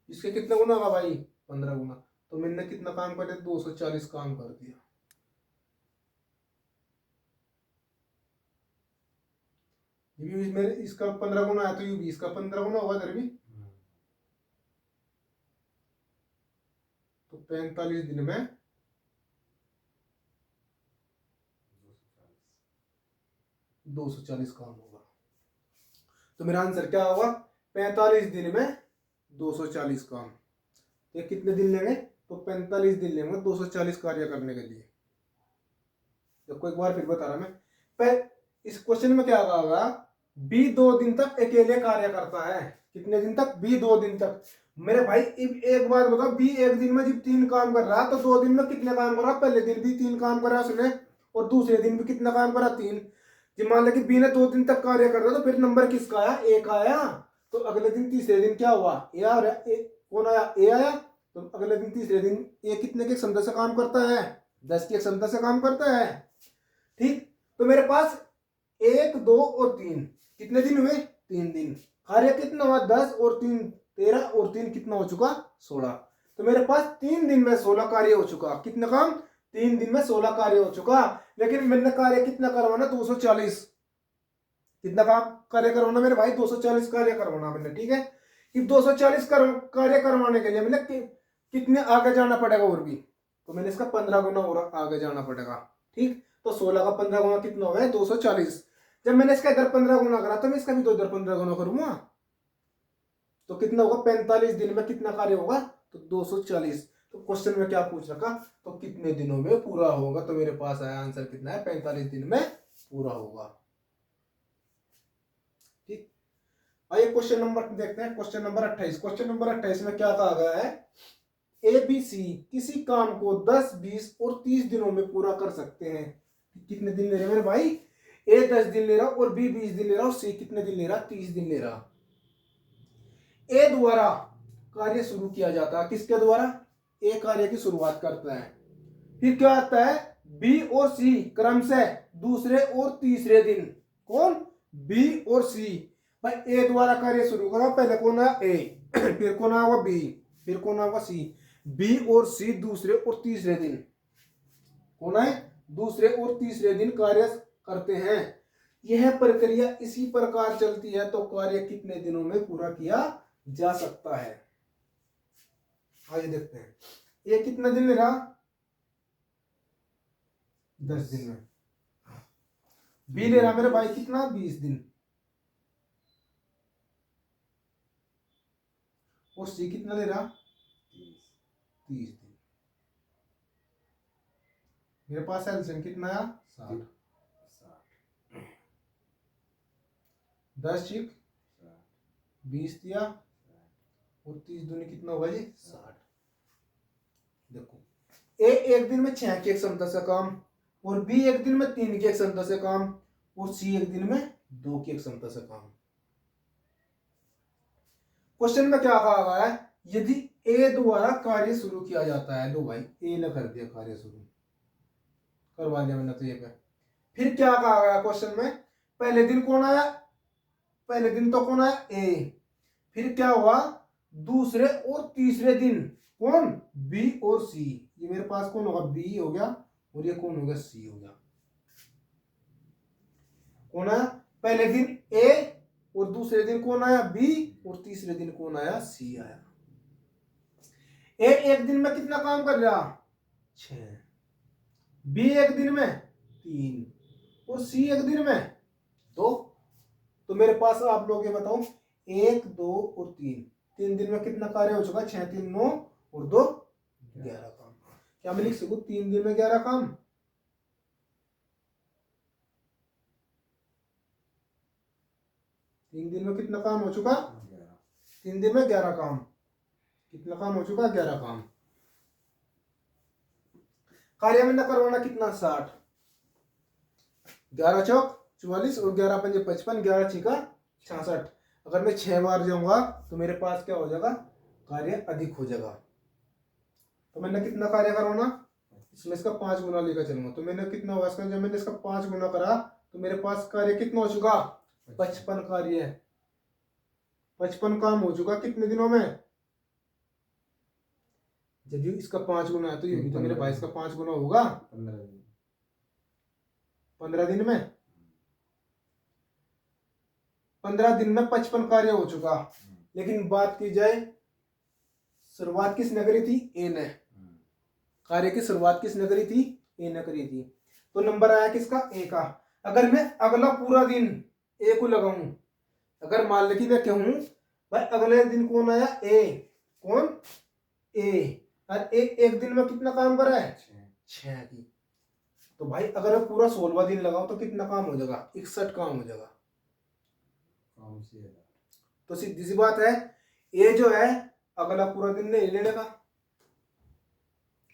इसके कितना गुना होगा भाई, 15 गुना। तो मैंने कितना काम कर दिया, 240 काम कर दिया। ये भी मेरे इसका 15 गुना है, तो ये भी इसका 15 गुना होगा इधर भी। तो 45 दिन में 240 काम होगा। तो मेरा आंसर क्या होगा, 45 दिन में 240 काम। ये कितने दिन लेंगे, तो 45 दिन लेंगे 240 कार्य करने के लिए। देखो एक बार फिर बता रहा मैं, इस क्वेश्चन में क्या होगा, बी 2 दिन तक अकेले कार्य करता है। कितने दिन तक, बी 2 दिन तक। मेरे भाई एक बात बताओ, बी एक दिन में जब 3 काम कर रहा तो 2 दिन में कितने काम कर रहा, पहले दिन भी 3 काम करा उसने और दूसरे दिन भी कितना काम करा, 3। जब मान लिया कि बी ने 2 दिन तक कार्य कर रहा तो फिर नंबर किसका आया, एक आया। तो अगले दिन तीसरे दिन क्या हुआ, ए आ रहा, कौन आया, ए आया। तो अगले दिन तीसरे दिन ए कितने की क्षमता से काम करता है, 10 की क्षमता से काम करता है। ठीक, तो मेरे पास 1, 2 और 3 कितने दिन हुए, 3 दिन। कार्य कितना हुआ, 10 और 3 13 और 3 कितना हो चुका, 16। तो मेरे पास 3 दिन में 16 कार्य हो चुका। कितना काम, 3 दिन में 16 कार्य हो चुका। लेकिन मैंने कार्य कितना करवाना, 240। कितना काम कार्य करवाना मेरे भाई, 240 कार्य करवाना मैंने। ठीक है, कि 240 कार्य करवाने के लिए मैंने कितने आगे जाना पड़ेगा और भी, तो मैंने इसका 15 गुना और आगे जाना पड़ेगा। ठीक, तो 16 का 15 गुना कितना हो गया, 240। जब मैंने इसका इधर 15 गुना करा तो मैं इसका भी तो इधर 15 गुना करूंगा, तो कितना होगा, 45 दिन में कितना कार्य होगा, तो 240। तो क्वेश्चन में क्या पूछ रखा, तो कितने दिनों में पूरा होगा, तो मेरे पास आया आंसर कितना है, 45 दिन में पूरा होगा। ठीक, आइए क्वेश्चन नंबर देखते हैं, क्वेश्चन नंबर 28। क्वेश्चन नंबर 28 में क्या कहा गया है, ABC किसी काम को 10, 20 और 30 दिनों में पूरा कर सकते हैं। कितने दिन ले रहे मेरे भाई, A 10 दिन ले रहा और B 20 दिन ले रहा और C कितने दिन ले रहा, 30 दिन ले रहा। A द्वारा कार्य शुरू किया जाता है, किसके द्वारा, A कार्य की शुरुआत करता है। फिर क्या आता है, B और C क्रमशः दूसरे और तीसरे दिन। कौन, B और C। भाई A द्वारा कार्य शुरू करा, पहले कौन आया, A, फिर कौन आया B, फिर कौन आया C। B और C दूसरे और तीसरे दिन कौन है, दूसरे और तीसरे दिन कार्य करते हैं। यह प्रक्रिया इसी प्रकार चलती है तो कार्य कितने दिनों में पूरा किया जा सकता है। आइए देखते हैं, ये कितना दिन ले रहा, 10 दिन में। बी ले रहा मेरे भाई कितना, 20 दिन। और सी कितना ले रहा, 30 दिन। मेरे पास एलसीएम कितना आया, 60। 10 6 20 दिया और 30 दूनी कितना होगा जी, 60। देखो, ए एक दिन में 6 की क्षमता से काम, और बी एक दिन में 3 की क्षमता से काम, और सी एक दिन में 2 की क्षमता से काम। क्वेश्चन में क्या कहा गया है, यदि ए द्वारा कार्य शुरू किया जाता है। लो भाई, ए ने कर दिया कार्य शुरू, करवा दिया मैंने तो ये पे। फिर क्या कहा गया क्वेश्चन में, पहले दिन कौन आया, पहले दिन तो कौन आया, ए। फिर क्या हुआ, दूसरे और तीसरे दिन कौन, बी और सी। ये मेरे पास कौन होगा, बी हो गया, और ये कौन हो गया, सी हो गया। कौन आया, पहले दिन ए और दूसरे दिन कौन आया, बी, और तीसरे दिन कौन आया, सी आया। ए एक दिन में कितना काम कर रहा, 6। बी एक दिन में 3 और सी एक दिन में 2। तो मेरे पास आप लोग ये बताओ, 1 2 और 3 दिन में कितना कार्य हो चुका, 6 3 9 और 2 11 काम। क्या मैं लिख सकूं, 3 दिन में 11 काम। तीन दिन में कितना काम हो चुका, 3 दिन में 11 काम। कितना काम हो चुका, 11 काम। कार्य में न करवाना कितना, 60। 11 चौक 44 और 11 पंजे 55, 11 छिका 66। अगर मैं 6 बार जाऊंगा तो मेरे पास क्या हो जाएगा, कार्य अधिक हो जाएगा। तो मैंने कितना कार्य करवाना, इसमें इसका 5 गुना लेकर चलूंगा। तो मैंने कितना हुआ इसका, जब मैंने इसका 5 गुना करा तो मेरे पास कार्य कितना हो चुका, 55 कार्य है। 55 काम हो चुका कितने दिनों में, जब इसका 5 गुना है तो ये भी तो मेरे भाई इसका 5 गुना होगा, 15 दिन में। 15 दिन में 55 कार्य हो चुका। लेकिन बात की जाए, शुरुआत किसने करी थी, ए ने। कार्य की शुरुआत किसने करी थी, ए ने करी थी। तो नंबर आया किसका, ए का। अगर मैं अगला पूरा दिन ए को लगाऊं, अगर मान ले कि मैं कहूँ भाई अगले दिन कौन आया, ए, कौन, ए, और एक दिन में कितना काम करा है, 6 की। तो भाई अगर मैं पूरा 16वां दिन लगाऊं तो कितना काम हो जाएगा, 61 काम हो जाएगा। कौन सी है? तो सीधी सी बात है, ए जो है अगला पूरा दिन नहीं ले लेगा,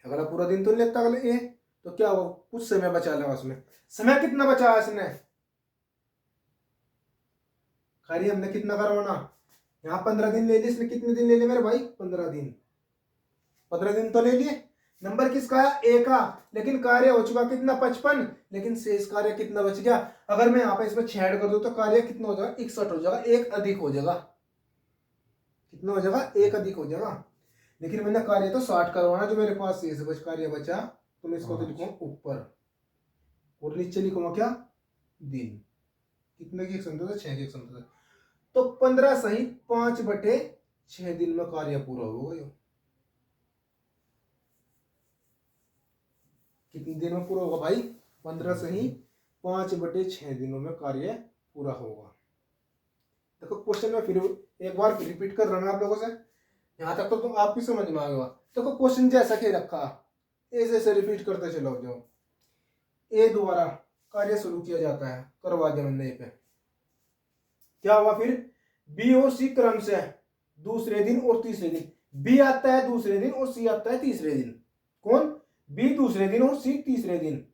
अगला पूरा दिन तो नहीं लेता अगले ए, तो क्या हो, कुछ समय बचा लेगा उसमें। समय कितना बचा इसने, खैर हमने कितना करवाना, यहाँ 15 दिन ले लिए, इसने कितने दिन ले लिए मेरे भाई, 15 दिन, 15 दिन तो ले लिए। नंबर किसका है, ए का, लेकिन कार्य हो चुका कितना, 55, लेकिन शेष कार्य कितना बच गया। अगर मैं यहाँ पे इसमें 6 ऐड कर दूं तो कार्य कितना हो जाएगा, 61 हो जाएगा, एक अधिक हो जाएगा, कितना हो जाएगा, एक अधिक हो जाएगा। लेकिन मैंने कार्य तो 60 करवाना, जो मेरे पास शेष बच कार्य बचा, तो मैं इसको तो लिखूंगा ऊपर और नीचे लिखूंगा क्या, दिन, कितने की एक संख्या, 6 की एक संख्या। तो 15 सहित 5/6 दिन में कार्य पूरा होगा। कितने दिन में पूरा होगा भाई, 15 सही 5/6 दिनों में कार्य पूरा होगा। देखो क्वेश्चन में फिर एक बार फिर रिपीट कर रहा हूं आप लोगों से, यहाँ तक तो तुम आपकी समझ में आ गया। देखो क्वेश्चन जैसा कि रखा, ए जैसे रिपीट करते चलो जाओ। ए द्वारा कार्य शुरू किया जाता है, करवा दिया मैंने ए पे, क्या हुआ फिर, बी और सी क्रम से दूसरे दिन और तीसरे दिन, बी आता है दूसरे दिन और सी आता है तीसरे दिन, कौन, बी दूसरे दिन और सी तीसरे दिन।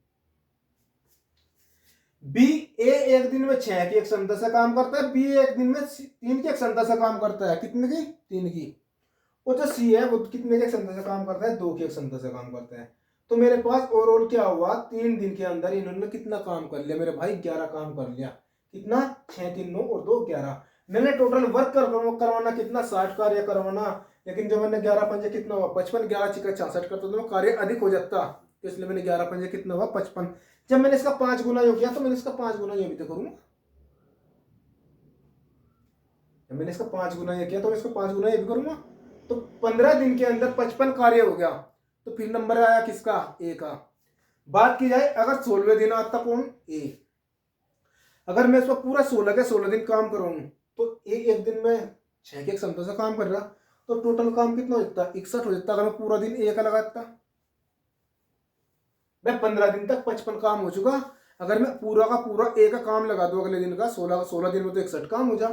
बी ए एक दिन में 6 की एक क्षमता से काम करता है, बी एक दिन में 3 की एक क्षमता से काम करता है, कितने की, 3 की। और जो सी है वो कितने की क्षमता से काम करता है, 2 की क्षमता से काम करता है। तो मेरे पास ओवरऑल क्या हुआ, 3 दिन के अंदर इन्होंने कितना काम कर लिया मेरे भाई, 11 काम कर लिया। कितना, 6 3 9 और 2 11। मैंने टोटल वर्क करवाना कितना, 60 कार्य करवाना, लेकिन जब मैंने 11 पंजे कितना हुआ 55, 11 छिका 66 करता तो कार्य अधिक हो जाता, तो इसलिए मैंने 11 पंजे कितना हुआ 55। जब मैंने इसका 5 गुना योग किया तो मैंने इसका 5 गुना ये भी तो करूंगा, जब मैंने इसका 5 गुना ये किया तो मैं इसका 5 गुना ये भी करूंगा। तो 15 दिन के अंदर 55 कार्य हो गया, तो फिर नंबर आया किसका, ए का। बात की जाए अगर 16वें दिन आता कौन, ए, अगर मैं इसको पूरा 16 के 16 दिन काम करूँ तो ए एक दिन में 6 की एक क्षमता से काम कर रहा, तो टोटल काम कितना हो जाता, 61 हो जाता। अगर मैं पूरा दिन ए का लगाता, मैं 15 दिन तक 55 काम हो चुका। अगर मैं पूरा का पूरा ए का काम लगा दूं अगले दिन का, 16 दिन में तो 61 काम हो जा।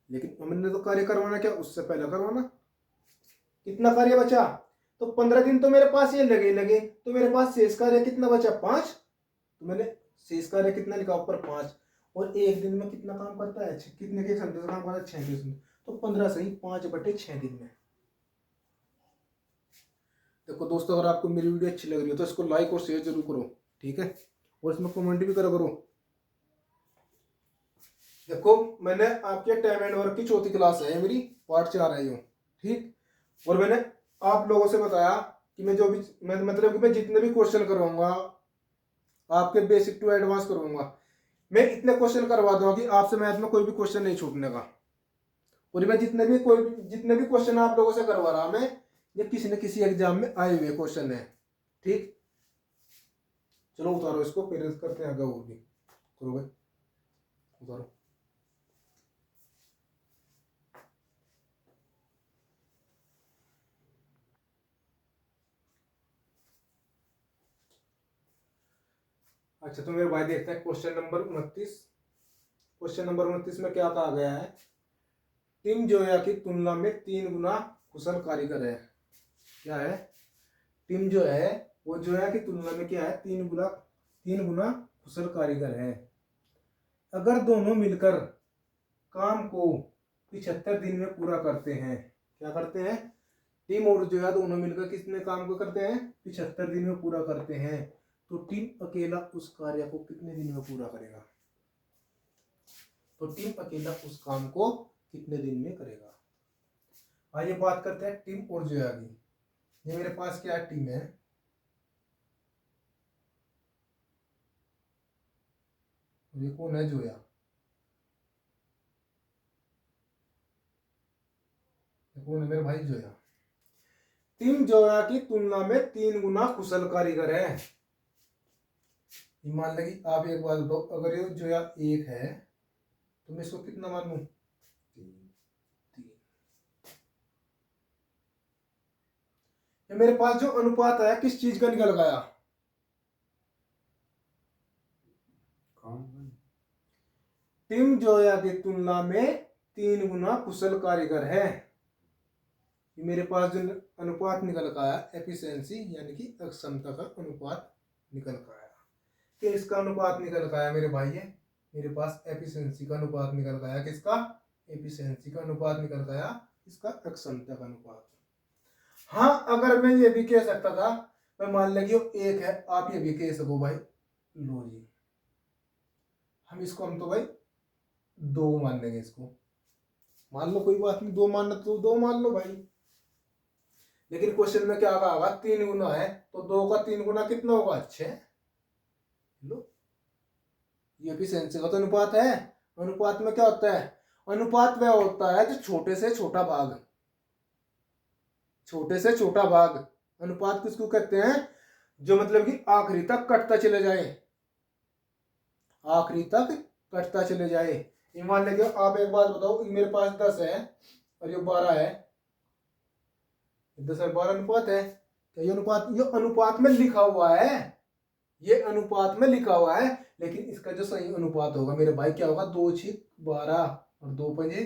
लेकिन हमने तो कार्य करवाना क्या, उससे पहले करवाना। कितना कार्य बचा, तो 15 दिन तो मेरे पास ये लगे, तो मेरे पास शेष कार्य कितना बचा, 5। तो मैंने शेष कार्य कितना लिखा ऊपर, 5। और एक दिन में कितना काम करता है, कितने के क्षमता से काम करता है, 6 के। तो 15 सही 5/6 दिन में। देखो दोस्तों, अगर आपको मेरी वीडियो अच्छी लग रही हो तो इसको लाइक और शेयर जरूर करो, ठीक है, और इसमें कमेंट भी करा करो। देखो मैंने आपके टाइम एंड वर्क की 4थी क्लास है मेरी, पार्ट 4 है यो, ठीक। और मैंने आप लोगों से बताया कि मैं जो भी मतलब कि मैं जितने भी क्वेश्चन करवाऊंगा आपके बेसिक टू एडवांस करवाऊंगा, मैं इतने क्वेश्चन करवा दूंगा कि आपसे मैथ में कोई भी क्वेश्चन नहीं छूटने का। और मैं जितने भी क्वेश्चन आप लोगों से करवा रहा मैं, ये किसी न किसी एग्जाम में आए हुए क्वेश्चन है, ठीक। चलो उतारो इसको, फिर करते हैं आगे और भी, करो भाई उतारो। अच्छा तो मेरे भाई देखते हैं क्वेश्चन नंबर 29। क्वेश्चन नंबर 29 में क्या कहा गया है, टिम जोया की तुलना में 3 गुना कुशल कारीगर है। क्या है, टिम जो है वो जोया की तुलना में क्या है, 3 गुना कुशल कारीगर है। अगर दोनों मिलकर काम को 75 दिन में पूरा करते हैं, क्या करते हैं, टीम और जोया दोनों मिलकर कितने काम को करते हैं, 75 दिन में पूरा करते हैं, तो टीम अकेला उस कार्य को कितने दिन में पूरा करेगा। तो टीम अकेला उस काम को कितने दिन में करेगा। आइए बात करते हैं टीम और जोया की। ये मेरे पास क्या टीम है, ये कौन है, जोया। ये कौन है मेरे भाई, जोया। टीम जोया की तुलना में 3 गुना कुशल कारीगर है। मान लगी आप एक बात बताओ, अगर ये जोया 1 है तो मैं इसको कितना मान लूं? 3। 3। ये मेरे पास जो अनुपात है किस चीज का निकल गया? टिम जोया की तुलना में 3 गुना कुशल कारीगर है। ये मेरे पास जो अनुपात निकल का आया एफिशिएंसी यानी कि अक्षमता का अनुपात निकल का आया। कि इसका अनुपात निकल का आया मेरे भाई है, मेरे पास एफिशिएंसी का अनुपात निकल का आया। किसका? एफिशिएंसी का अनुपात निकल का आया, इसका अक्षमता का अनुपात। हाँ, अगर मैं ये भी कह सकता था, मैं मान लिया एक है, आप ये भी कह सको भाई लो जी, हम तो भाई 2 मान लेंगे इसको, मान लो कोई बात नहीं, 2 मानना तो 2 मान लो भाई। लेकिन क्वेश्चन में क्या होगा? 3 गुना है, तो 2 का 3 गुना कितना होगा? 6। लो, ये एफिशिएंसी का तो अनुपात है। अनुपात में क्या होता है? अनुपात वह होता है जो छोटे से छोटा भाग, छोटे से छोटा भाग। अनुपात किसको कहते हैं? जो मतलब कि आखिरी तक कटता चले जाए, आखिरी तक कटता चले जाए। ये मान लीजिए, आप एक बात बताओ, मेरे पास 10 है और ये 12 है, 10 और 12 अनुपात है। क्या ये अनुपात? ये अनुपात में लिखा हुआ है, ये अनुपात में लिखा हुआ है, लेकिन इसका जो सही अनुपात होगा मेरे भाई क्या होगा? 2 6 12 और 2 5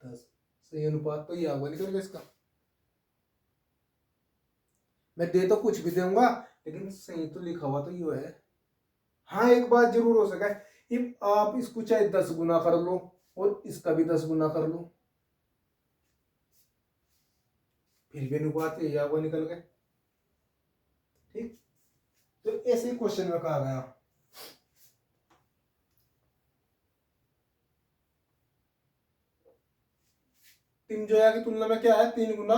10। सही अनुपात तो ये होगा, निकल गया इसका। मैं दे तो कुछ भी दूंगा, लेकिन सही तो लिखा हुआ तो ये है। हाँ, एक बात जरूर हो सका है, आप इसको चाहे 10 गुना कर लो और इसका भी 10 गुना कर लो, फिर भी अनुपात ये या वो निकल गए। ठीक, तो ऐसे ही क्वेश्चन में कहा गया। टिम जोया की तुलना में क्या है? 3 गुना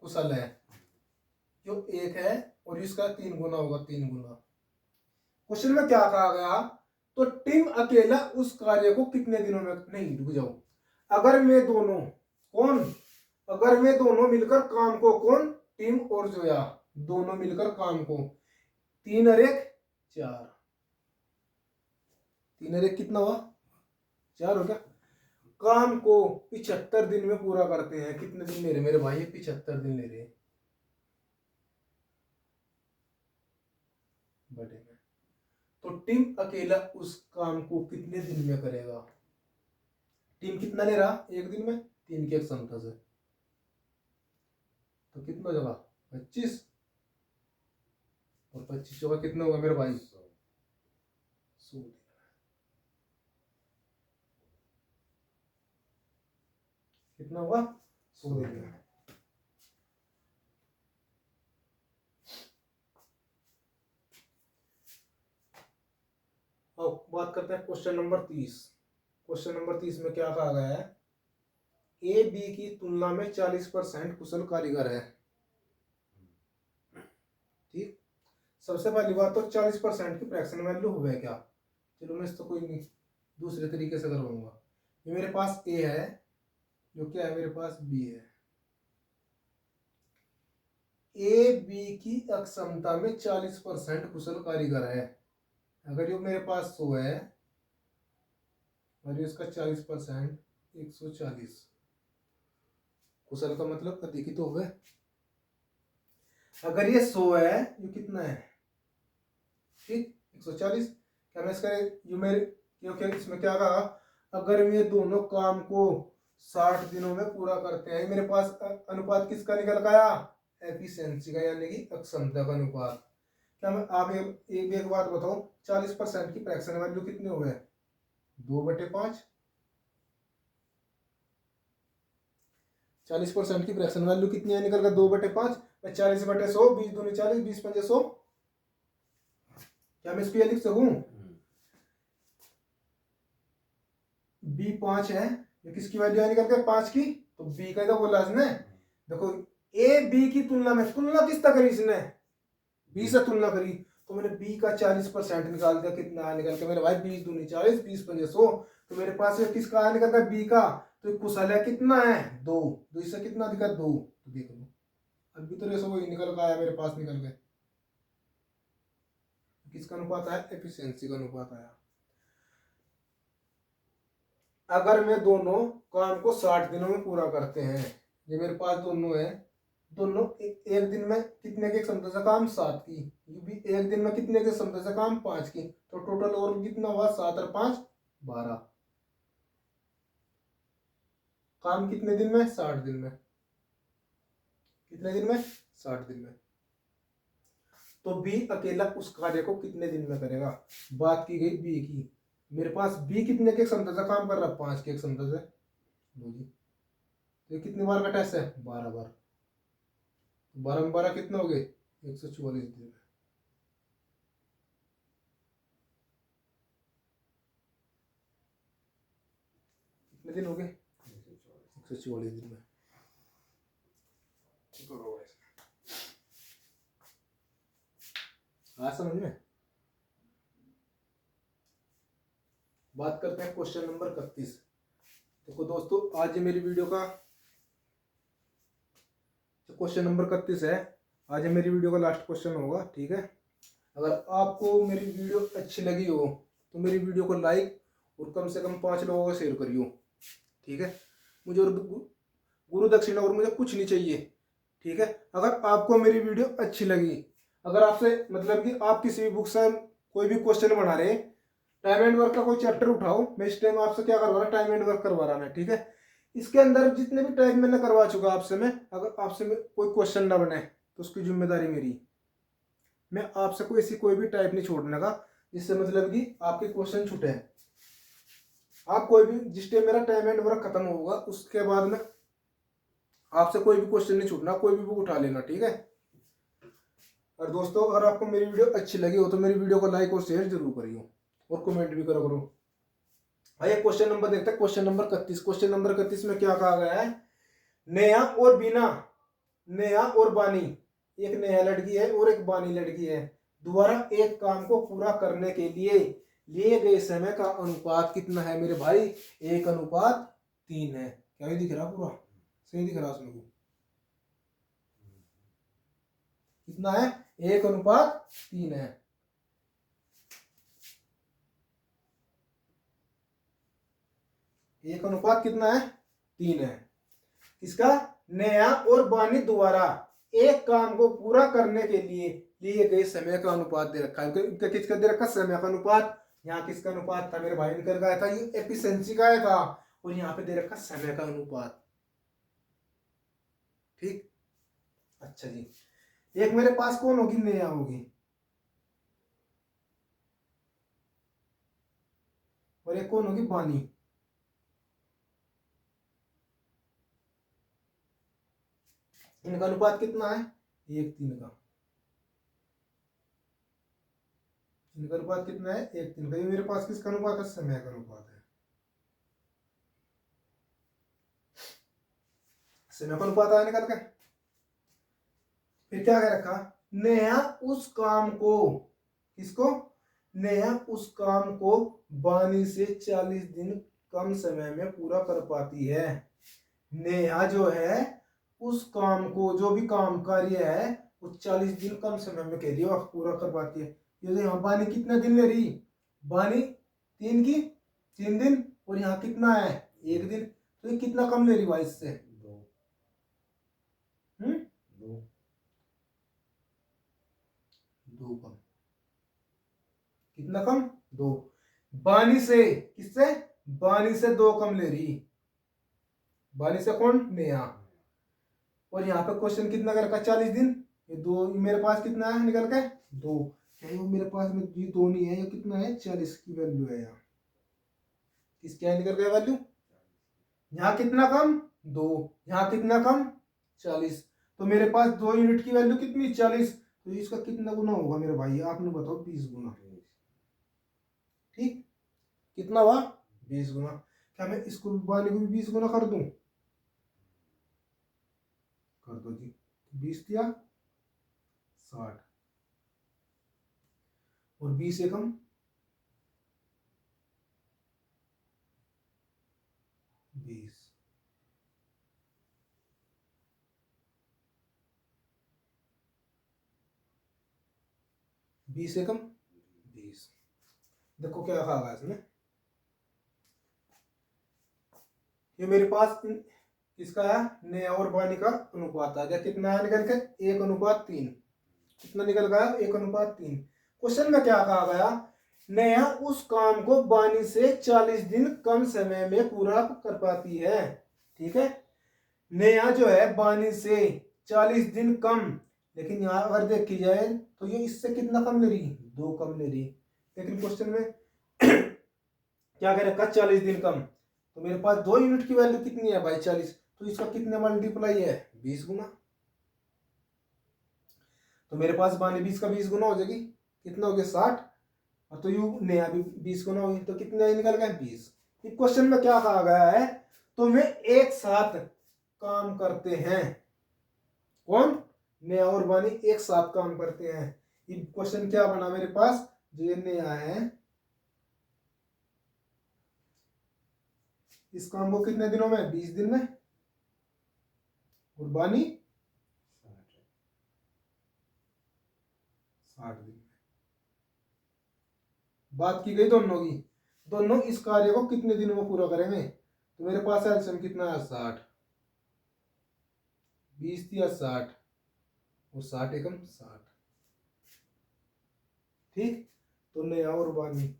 कुशल है, जो 1 है और इसका 3 गुना होगा, 3 गुना। क्वेश्चन में क्या कहा गया? तो टिम अकेला उस कार्य को कितने दिनों में, नहीं रुक जाओ, अगर मैं दोनों, कौन? अगर मैं दोनों मिलकर काम को, कौन? टिम और जोया दोनों मिलकर काम को 3 और 1 4, 3 और 1 कितना हुआ? 4 हो गया। काम को 75 दिन में पूरा करते हैं। कितने दिन ले रहे मेरे भाई? 75 दिन ले रहे बटे में। तो टीम अकेला उस काम को कितने दिन में करेगा? टीम कितना ले रहा? 1 दिन में, 3 की क्षमता से, तो कितना होगा? 25 और 25 होगा कितना होगा मेरे भाई? 100 दिन। कितना होगा? 100 दिन में। अब बात करते हैं क्वेश्चन नंबर 30। क्वेश्चन नंबर 30 में क्या कहा गया है? ए बी की तुलना में 40% कुशल कारीगर है। ठीक, सबसे पहली बात तो 40% की फ्रैक्शन वैल्यू हो गया क्या? चलो मैं इसको कोई नहीं, दूसरे तरीके से करवाऊंगा। ये मेरे पास ए है, जो क्या है मेरे पास बी है। ए बी की अक्षमता में 40% कुशल कारीगर है। अगर ये मेरे पास 100 है और इसका 40% 140, कुशल का मतलब अधिक ही तो हो गए। अगर ये 100 है, ये कितना है? ठीक, 140। क्या मैं इसका ये मेरे, क्योंकि इसमें क्या कहा? अगर ये दोनों काम को 60 दिनों में पूरा करते हैं। मेरे पास अनुपात किसका निकल गया? एफिशिएंसी का, यानी कि अक्षमता का अनुपात। क्या मैं आप एक बात बताओ, 40% की फ्रैक्शन वैल्यू कितने हो गए? 2/5। 40% की फ्रैक्शन वैल्यू कितनी है? निकल गया 2/5। 40/100, 20 दूनी 40, 20 पंजे 100। क्या मैं इसको ये लिख सकूं? बी 5 है, ये किसकी वैल्यू है? निकल के 5 की, तो बी का तो बोला इसने। देखो, ए बी की तुलना में, तुलना किसका करी इसने? बी से तुलना करी, तो मैंने बी का 40% निकाल दिया। कितना निकल के मेरे भाई? 20 दूनी 40, 20 पंजे 100। तो मेरे पास किसका आया? निकल गया बी का। तो कुशल है कितना है? 2। 2 इससे कितना दिखा? 2। तो देख लो, अभी तो रेशो वही निकल का आया मेरे पास, निकल गए। किसका अनुपात आया? एफिशिएंसी का अनुपात आया। अगर मैं दोनों काम को 60 दिनों में पूरा करते हैं, ये मेरे पास दोनों है, दोनों एक दिन में कितने की क्षमता से काम 7 की, ये भी एक दिन में कितने की क्षमता से काम 5 की, तो टोटल और कितना हुआ 7 और 5 12। काम कितने दिन में 60 दिन में, कितने दिन में 60 दिन में। तो बी अकेला उस कार्य को कितने दिन में करेगा, बात की गई बी की। मेरे पास बी कितने के क्षमता से काम कर रहा है 5 के क्षमता से, लो जी। तो ये कितनी बार का टेस्ट है 12 बार, 12 में 12 कितना हो गए 144 दिन में। कितने दिन हो गए 144 दिन में। हाँ समझ में। बात करते हैं क्वेश्चन नंबर 31। देखो दोस्तों, आज ये मेरी वीडियो का जो क्वेश्चन नंबर 31 है, आज ये मेरी वीडियो का लास्ट क्वेश्चन होगा, ठीक है। अगर आपको मेरी वीडियो अच्छी लगी हो तो मेरी वीडियो को लाइक और कम से कम 5 लोगों को शेयर करियो, ठीक है। मुझे और गुरु दक्षिणा और मुझे कुछ नहीं चाहिए, ठीक है। अगर आपको मेरी वीडियो अच्छी लगी, अगर आपसे मतलब कि आप किसी भी बुक से कोई भी क्वेश्चन बना रहे हैं, टाइम एंड वर्क का कोई चैप्टर उठाओ, मैं इस टाइम आपसे क्या करवा रहा, टाइम एंड वर्क करवा रहा मैं, ठीक है। इसके अंदर जितने भी टाइम मैंने करवा चुका आपसे मैं, अगर आपसे कोई क्वेश्चन ना बने तो उसकी जिम्मेदारी मेरी। मैं आपसे कोई भी टाइप नहीं छोड़ने का, जिससे मतलब कि आपके क्वेश्चन छूटे हैं। आप कोई भी जिस टाइम मेरा टाइम एंड वर्क खत्म होगा उसके बाद में आपसे कोई भी क्वेश्चन नहीं छूटना, कोई भी बुक उठा लेना, ठीक है। और दोस्तों, अगर आपको मेरी वीडियो अच्छी लगी हो तो मेरी वीडियो को लाइक और शेयर जरूर करियो और कमेंट भी करो। आइए क्वेश्चन नंबर देखते हैं, क्वेश्चन नंबर 31। क्वेश्चन नंबर 31 में क्या कहा गया है, नेहा और बीना, नेहा और बानी, एक नेहा लड़की है और एक बानी लड़की है, दोबारा एक काम को पूरा करने के लिए लिए गए समय का अनुपात कितना है मेरे भाई, 1:3 है। क्या ये दिख रहा पूरा सही दिख रहा उसमें को? कितना है 1:3 है। एक अनुपात कितना है 3 है। इसका नेहा और बानी द्वारा एक काम को पूरा करने के लिए लिए गए समय का अनुपात दे रखा है। इनका किसका दे रखा समय का अनुपात, यहाँ किसका अनुपात था मेरे भाई ने कर गया था, ये एफिशिएंसी का है था, और यहाँ पे दे रखा समय का अनुपात, ठीक। अच्छा जी, एक मेरे पास कौन होगी, नेहा होगी, और एक कौन होगी, बानी। इनका अनुपात कितना है 1:3 का। इनका अनुपात कितना है 1:3 का। ये मेरे पास किसका अनुपात है, समय का अनुपात है। समय का अनुपात आया निकल के। फिर क्या कह रखा, नेहा उस काम को, किसको, नेहा उस काम को बानी से 40 दिन कम समय में पूरा कर पाती है। नेहा जो है उस काम को, जो भी काम कार्य है, वो 40 दिन कम समय में कह रही है पूरा कर पाती है। ये तो यहाँ बानी कितना दिन ले रही, बानी 3 दिन, और यहाँ कितना है 1 दिन, तो ये कितना कम ले रही भाई इससे, 2 कम। कितना कम 2। बानी से, किससे, बानी से 2 कम ले रही, बानी से कौन, नेहा। और यहाँ पे क्वेश्चन कितना कर रखा 40 दिन, ये 2 मेरे पास कितना है निकल के 2। क्या वो मेरे पास में ये 2 नहीं है, ये कितना है 40 की वैल्यू है यहाँ। किस क्या निकल गया वैल्यू, यहाँ कितना कम 2, यहाँ कितना कम 40, तो मेरे पास 2 यूनिट की वैल्यू कितनी 40, तो इसका कितना गुना होगा मेरे भाई, आपने बताओ 20 गुना, ठीक। कितना हुआ 20 गुना। क्या मैं इसको वाले को भी 20 गुना कर दूं, कर दो जी। 20 दिया 60, और 20 एकम 20, 20 एकम 20। देखो क्या कहा इसने, ये मेरे पास किसका है, नेहा और बानी का अनुपात आ गया। कितना है निकल के, 1:3। कितना निकल गया, 1:3। क्वेश्चन में क्या कहा गया, नेहा उस काम को बानी से 40 दिन कम समय में पूरा कर पाती है। ठीक है, नेहा जो है बानी से 40 दिन कम, लेकिन यहाँ अगर देखी जाए तो ये इससे कितना कम ले रही, 2 कम ले रही। लेकिन क्वेश्चन में क्या कह रखा, 40 दिन कम। तो मेरे पास 2 यूनिट की वैल्यू कितनी है भाई, 40। तो इसका कितने मल्टीप्लाई है, 20 गुना। तो मेरे पास बानी 20 का 20 गुना हो जाएगी, कितना हो गया, 60। और तो यू नेहा भी 20 गुना होगी, तो कितने निकल गए, 20। इस क्वेश्चन में क्या कहा गया है, तो वे एक साथ काम करते हैं। कौन, नेहा और बानी एक साथ काम करते हैं। ये क्वेश्चन क्या बना मेरे पास, जो ये नेहा है इस काम को कितने दिनों में, 20 दिन में, और बानी 60 दिन में। बात की गई दोनों की, दोनों इस कार्य को कितने दिनों में पूरा करेंगे। तो मेरे पास एल्सियम कितना है, 60। 20 दिया 60 और 60 एकम 60। ठीक, तो नेहा और बानी,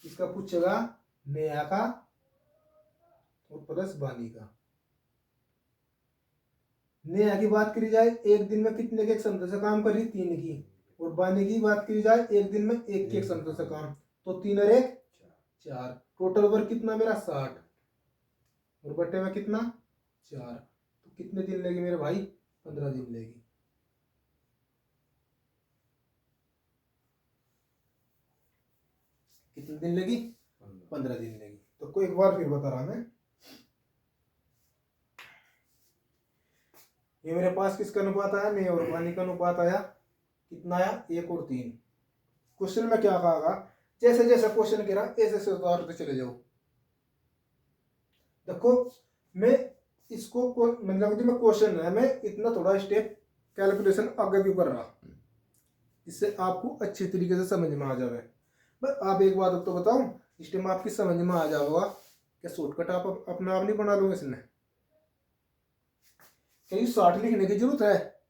इसका पूछेगा नेहा का और प्लस बानी का। नेहा की बात करी जाए, एक दिन में कितने के क्षमता से काम करी, 3 की। और बानी की बात करी जाए, एक दिन में 1 की क्षमता से काम। तो 3 और 1 4। टोटल वर्क कितना मेरा, 60। और बटे में कितना, 4। तो कितने दिन लेगी मेरे भाई, 15 दिन लेगी। कितने दिन लेगी, 15 दिन लेगी। तो कोई एक बार फिर बता रहा मैं, ये मेरे पास किसका अनुपात आया, नेहा और बानी का अनुपात आया। कितना आया, 1:3। क्वेश्चन में क्या कहा, जैसे जैसे क्वेश्चन कह रहा ऐसे ऐसे उतारते चले जाओ। देखो मैं इसको मतलब जो मैं क्वेश्चन है, मैं इतना थोड़ा स्टेप कैलकुलेशन आगे क्यों कर रहा, इससे आपको अच्छी तरीके से समझ में आ जाए। बस आप एक बात तो बताओ, इस टाइम आपकी समझ में आ जाएगा, क्या शॉर्टकट आप अपने आप नहीं बना लोगे इसने, क्या 60 लिखने की जरूरत है,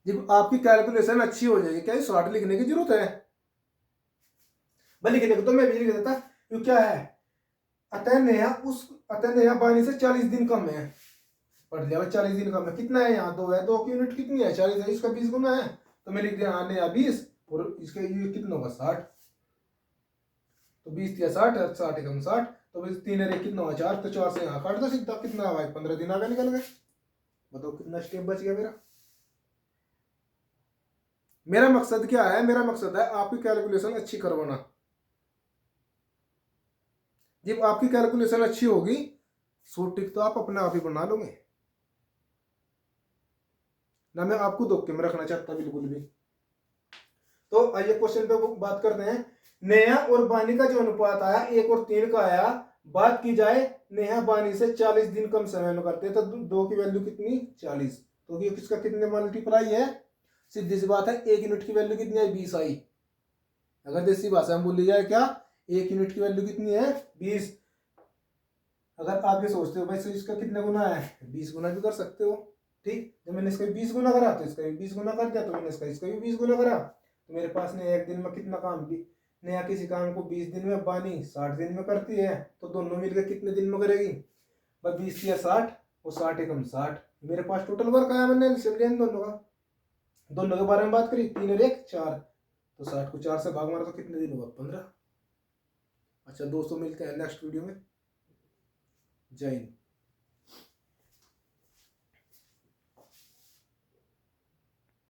जब आपकी कैलकुलेशन अच्छी हो जाएगी, क्या 60 लिखने की जरूरत है। भाई लिखने को तो मैं भी लिख देता, क्यों क्या है, अतः नेहा बानी से 40 दिन कम है। पढ़ लिया, 40 दिन कम है। कितना है यहाँ, 2 है, 2 की यूनिट कितनी है, 40 है, इसका 20 गुना है। तो मैं लिख दिया हाँ नेहा 20 और इसका ये कितना होगा, 60। तो 20 या 60 है, 60 एकम 60। तो 3 और 1 कितना हुआ, 4। तो 4 से यहाँ काट दो सीधा, कितना भाई, 15 दिन आगे निकल गए। बताओ कितना स्टेप बच गया मेरा। मेरा मकसद क्या है, मेरा मकसद है आपकी कैलकुलेशन अच्छी करवाना। जब आपकी कैलकुलेशन अच्छी होगी, सूट टिक तो आप अपने आप ही बना लोगे ना, मैं आपको धोखे में रखना चाहता बिल्कुल भी। तो आइए क्वेश्चन पे बात करते हैं। नेहा और बानी का जो अनुपात आया, 1:3 का आया। बात की जाए नेहा बानी से 40 दिन कम समय में करते हैं, तो 2 की वैल्यू कितनी, 40। तो ये किसका कितने मल्टीप्लाई है, सीधी सी बात है, 1 यूनिट की वैल्यू कितनी है, 20 आई। अगर देसी भाषा में बोली जाए क्या, 1 यूनिट की वैल्यू कितनी है, 20। अगर आप ये सोचते हो भाई इसका कितने गुना है, 20 गुना भी कर सकते हो। ठीक, जब मैंने इसका भी 20 गुना करा तो इसका भी 20 गुना कर दिया, तो मैंने इसका भी 20 गुना करा। तो मेरे पास ने एक दिन में कितना काम भी, नया किसी काम को 20 दिन में, बानी 60 दिन में करती है। तो दोनों मिलकर कितने दिन में करेगी, बस 20 या 60 और 60 एकम 60। मेरे पास टोटल वर्क आया, मैंने एलसीएम दोनों का, दोनों के बारे में बात करी, 3 और 1 4। तो 60 को 4 से भाग मारा तो कितने दिन होगा, 15। अच्छा दोस्तों, मिलते हैं नेक्स्ट वीडियो में। जय हिंद।